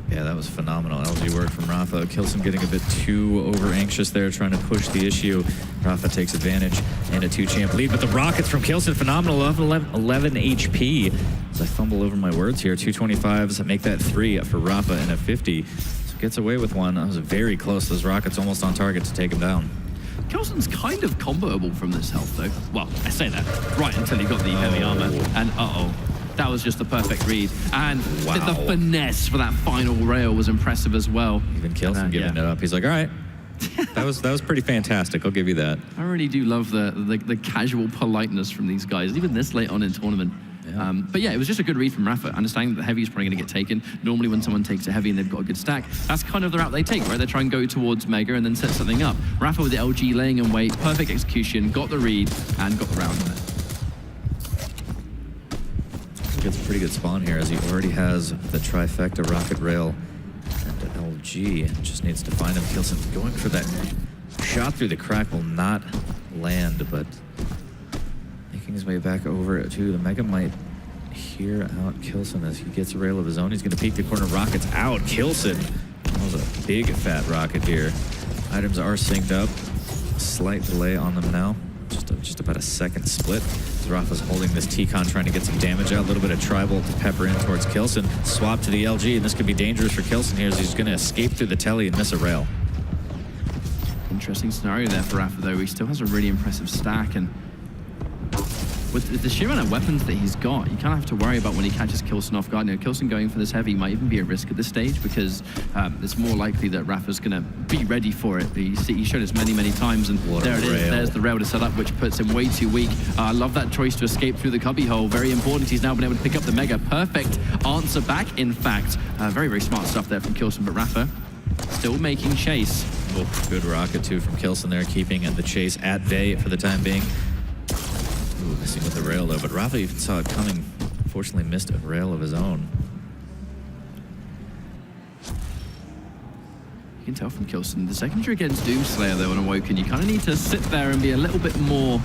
Yeah, that was phenomenal LG work from Rapha. k1llsen getting a bit too over-anxious there, trying to push the issue. Rapha takes advantage and a 2-champ lead, but the rockets from k1llsen, phenomenal, 11 HP. As I fumble over my words here, 225s make that 3 for Rapha and a 50. So gets away with one. That was very close. Those rockets almost on target to take him down. k1llsen's kind of comboable from this health, though. Well, I say that right until he got the heavy armor, and that was just the perfect read. And the finesse for that final rail was impressive as well. Even k1llsen giving it up. He's like, all right, that was pretty fantastic. I'll give you that. I really do love the casual politeness from these guys, even this late on in tournament. Yeah. But yeah, it was just a good read from Rapha, understanding that the heavy is probably going to get taken. Normally when someone takes a heavy and they've got a good stack, that's kind of the route they take, right? They try and go towards Mega and then set something up. Rapha with the LG laying in wait, perfect execution, got the read, and got the round on it. Gets a pretty good spawn here as he already has the trifecta rocket rail and LG. Just needs to find him. k1llsen going for that shot through the crack, will not land, but making his way back over to the Mega might hear out k1llsen as he gets a rail of his own. He's going to peek the corner. Rockets out. k1llsen. That was a big fat rocket here. Items are synced up. Slight delay on them now. Just about a second split. Rapha's holding this T-Con, trying to get some damage out. A little bit of tribal to pepper in towards k1llsen. Swap to the LG, and this could be dangerous for k1llsen here as he's going to escape through the telly and miss a rail. Interesting scenario there for Rapha, though. He still has a really impressive stack, and with the sheer amount of weapons that he's got, you kind of have to worry about when he catches k1llsen off guard. You know, k1llsen going for this heavy might even be a risk at this stage, because it's more likely that Rapha's going to be ready for it. He's shown us many, many times, and there it is. There's the rail to set up, which puts him way too weak. I love that choice to escape through the cubby hole. Very important. He's now been able to pick up the Mega. Perfect answer back, in fact. Very, very smart stuff there from k1llsen, but Rapha still making chase. Oh, good rocket, too, from k1llsen there, keeping the chase at bay for the time being. Ooh, missing with the rail, though, but Rapha even saw it coming. Unfortunately, missed a rail of his own. You can tell from k1llsen, the second you're against Doomslayer, though, on Awoken, you kind of need to sit there and be a little bit more,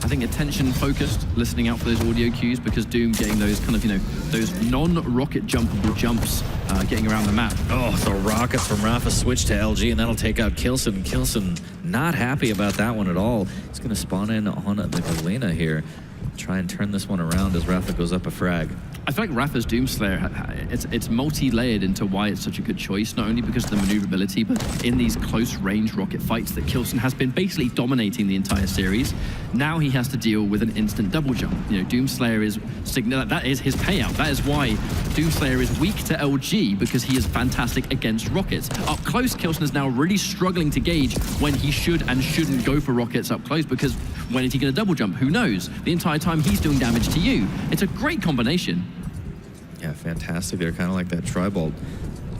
I think, attention-focused, listening out for those audio cues, because Doom getting those kind of, you know, those non-rocket jumpable jumps, getting around the map. Oh, the rockets from Rapha switch to LG, and that'll take out k1llsen. k1llsen not happy about that one at all. He's going to spawn in on the Galena here. Try and turn this one around as Rapha goes up a frag. I feel like Rapha's Doomslayer, it's multi-layered into why it's such a good choice, not only because of the maneuverability, but in these close-range rocket fights that k1llsen has been basically dominating the entire series. Now he has to deal with an instant double jump. You know, Doomslayer is, that is his payout. That is why Doomslayer is weak to LG, because he is fantastic against rockets. Up close, k1llsen is now really struggling to gauge when he should and shouldn't go for rockets up close, because when is he going to double jump? Who knows? The entire time he's doing damage to you. It's a great combination. Yeah, fantastic. They're kind of like that tri-bolt.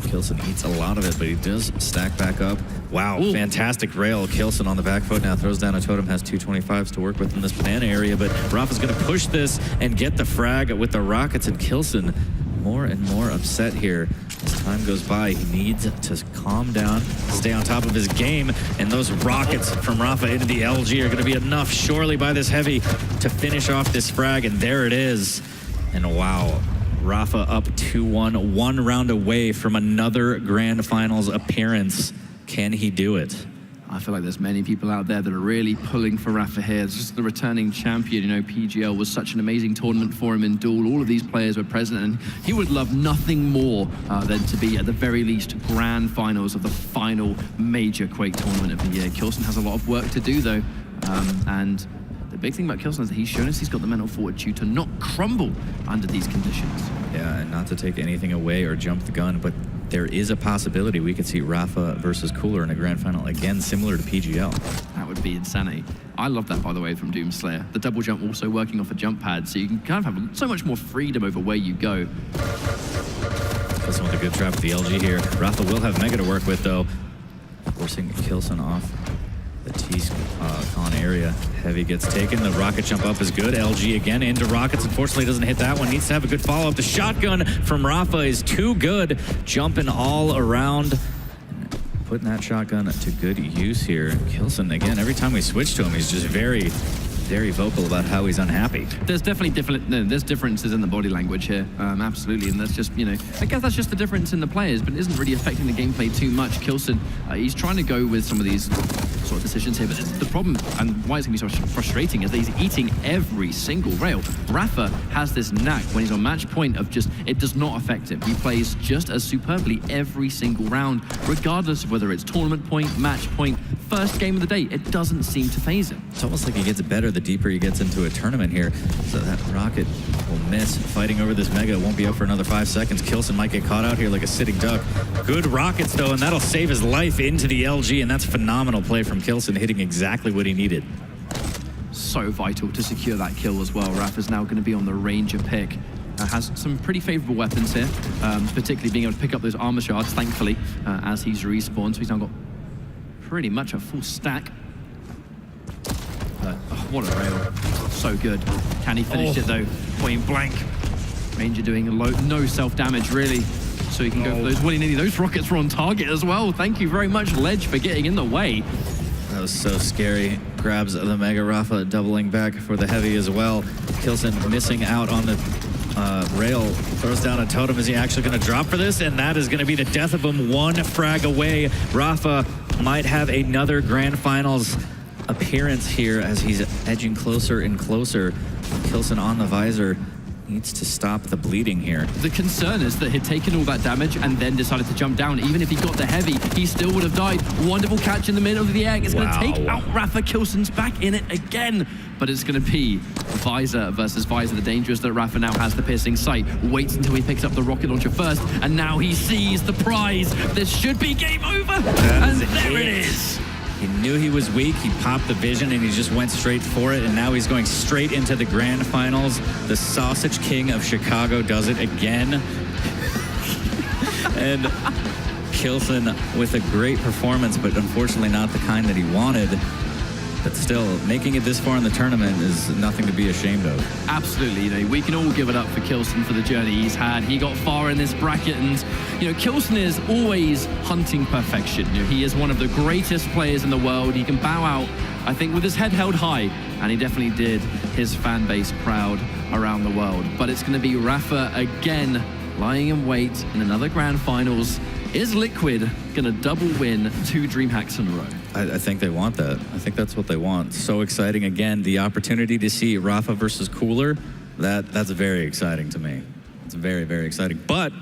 k1llsen eats a lot of it, but he does stack back up. Wow, ooh, fantastic rail. k1llsen on the back foot now, throws down a totem, has 225s to work with in this banana area, but Rapha's going to push this and get the frag with the rockets, and k1llsen more and more upset here. As time goes by, he needs to calm down, stay on top of his game, and those rockets from Rapha into the LG are going to be enough, surely, by this heavy to finish off this frag, and there it is. And wow, Rapha up 2-1, one round away from another Grand Finals appearance. Can he do it? I feel like there's many people out there that are really pulling for Rapha here. It's just the returning champion. You know, PGL was such an amazing tournament for him in Duel. All of these players were present, and he would love nothing more than to be, at the very least, Grand Finals of the final major Quake tournament of the year. k1llsen has a lot of work to do, though, and the big thing about k1llsen is that he's shown us he's got the mental fortitude to not crumble under these conditions. Yeah, and not to take anything away or jump the gun, but there is a possibility we could see Rapha versus k1llsen in a grand final again, similar to PGL. That would be insanity. I love that, by the way, from Doomslayer. The double jump also working off a jump pad, so you can kind of have so much more freedom over where you go. k1llsen with a good trap with the LG here. Rapha will have Mega to work with, though. forcing k1llsen off the T-con area. Heavy gets taken. The rocket jump up is good. LG again into rockets. Unfortunately, doesn't hit that one. Needs to have a good follow-up. The shotgun from Rapha is too good. Jumping all around. Putting that shotgun to good use here. k1llsen, again, every time we switch to him, he's just very vocal about how he's unhappy. There's definitely there's differences in the body language here, absolutely, and that's just, you know, I guess that's just the difference in the players, but it isn't really affecting the gameplay too much. k1llsen, he's trying to go with some of these sort of decisions here, but the problem, and why it's going to be so frustrating, is that he's eating every single rail. Rapha has this knack when he's on match point of just, it does not affect him. He plays just as superbly every single round, regardless of whether it's tournament point, match point, first game of the day. It doesn't seem to phase him. It's almost like he gets better the deeper he gets into a tournament here. So that rocket will miss. Fighting over this mega. It won't be up for another 5 seconds. k1llsen might get caught out here like a sitting duck. Good rockets though, and that'll save his life into the LG, and that's phenomenal play from k1llsen, hitting exactly what he needed. So vital to secure that kill as well. Rapha's now going to be on the Ranger pick. Has some pretty favorable weapons here, particularly being able to pick up those armor shards, thankfully, as he's respawned. So he's now got pretty much a full stack. What a rail. So good. Can he finish it though? Point blank. Ranger doing no self-damage really. So he can go for those willy-nilly. Those rockets were on target as well. Thank you very much, Ledge, for getting in the way. That was so scary. Grabs the Mega. Rapha doubling back for the heavy as well. k1llsen missing out on the rail. Throws down a totem. Is he actually going to drop for this? And that is going to be the death of him. One frag away. Rapha might have another Grand Finals appearance here as he's edging closer and closer. k1llsen on the visor. Needs to stop the bleeding here. The concern is that he'd taken all that damage and then decided to jump down. Even if he got the heavy, he still would have died. Wonderful catch in the middle of the egg. It's going to take out Rapha. k1llsen's back in it again. But it's going to be Visor versus Visor. The danger is that Rapha now has the piercing sight. Waits until he picks up the rocket launcher first. And now he sees the prize. This should be game over. And there it is. He knew he was weak, he popped the vision, and he just went straight for it, and now he's going straight into the Grand Finals. The Sausage King of Chicago does it again. And k1llsen with a great performance, but unfortunately not the kind that he wanted. But still, making it this far in the tournament is nothing to be ashamed of. Absolutely, you know, we can all give it up for k1llsen for the journey he's had. He got far in this bracket, and, you know, k1llsen is always hunting perfection. You know, he is one of the greatest players in the world. He can bow out, I think, with his head held high, and he definitely did his fan base proud around the world. But it's going to be Rapha again, lying in wait in another Grand Finals. Is Liquid going to double win 2 Dreamhacks in a row? I think they want that. I think that's what they want. So exciting. Again, the opportunity to see Rapha versus k1llsen, that's very exciting to me. It's very, very exciting. But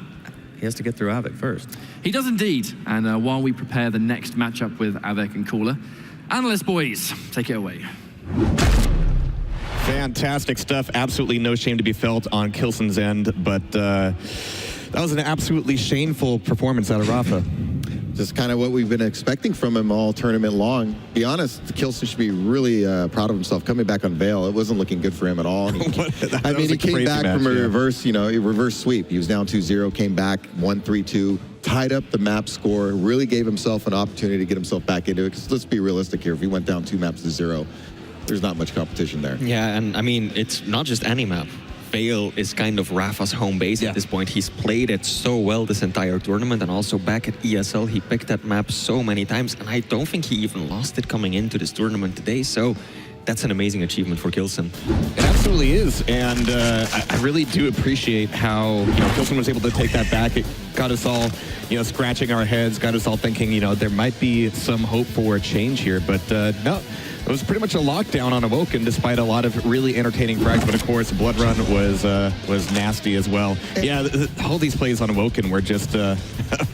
he has to get through Avik first. He does indeed. And while we prepare the next matchup with Avik and k1llsen, Analyst boys, take it away. Fantastic stuff. Absolutely no shame to be felt on k1llsen's end, but that was an absolutely shameful performance out of Rapha. Just kind of what we've been expecting from him all tournament long. Be honest, k1llsen should be really proud of himself coming back on Veil. It wasn't looking good for him at all. He came back from a reverse, a reverse sweep. He was down 2-0, came back 1-3-2, tied up the map score, really gave himself an opportunity to get himself back into it. Because let's be realistic here. If he went down 2 maps to 0, there's not much competition there. Yeah, and I mean, it's not just any map. Veil is kind of Rapha's home base at this point. He's played it so well this entire tournament, and also back at ESL, he picked that map so many times, and I don't think he even lost it coming into this tournament today, so that's an amazing achievement for k1llsen. It absolutely is, and I really do appreciate how k1llsen was able to take that back. It got us all scratching our heads, got us all thinking there might be some hope for a change here, but no. It was pretty much a lockdown on Awoken, despite a lot of really entertaining frags. But of course, Blood Run was nasty as well. Yeah, all these plays on Awoken were just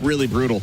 really brutal.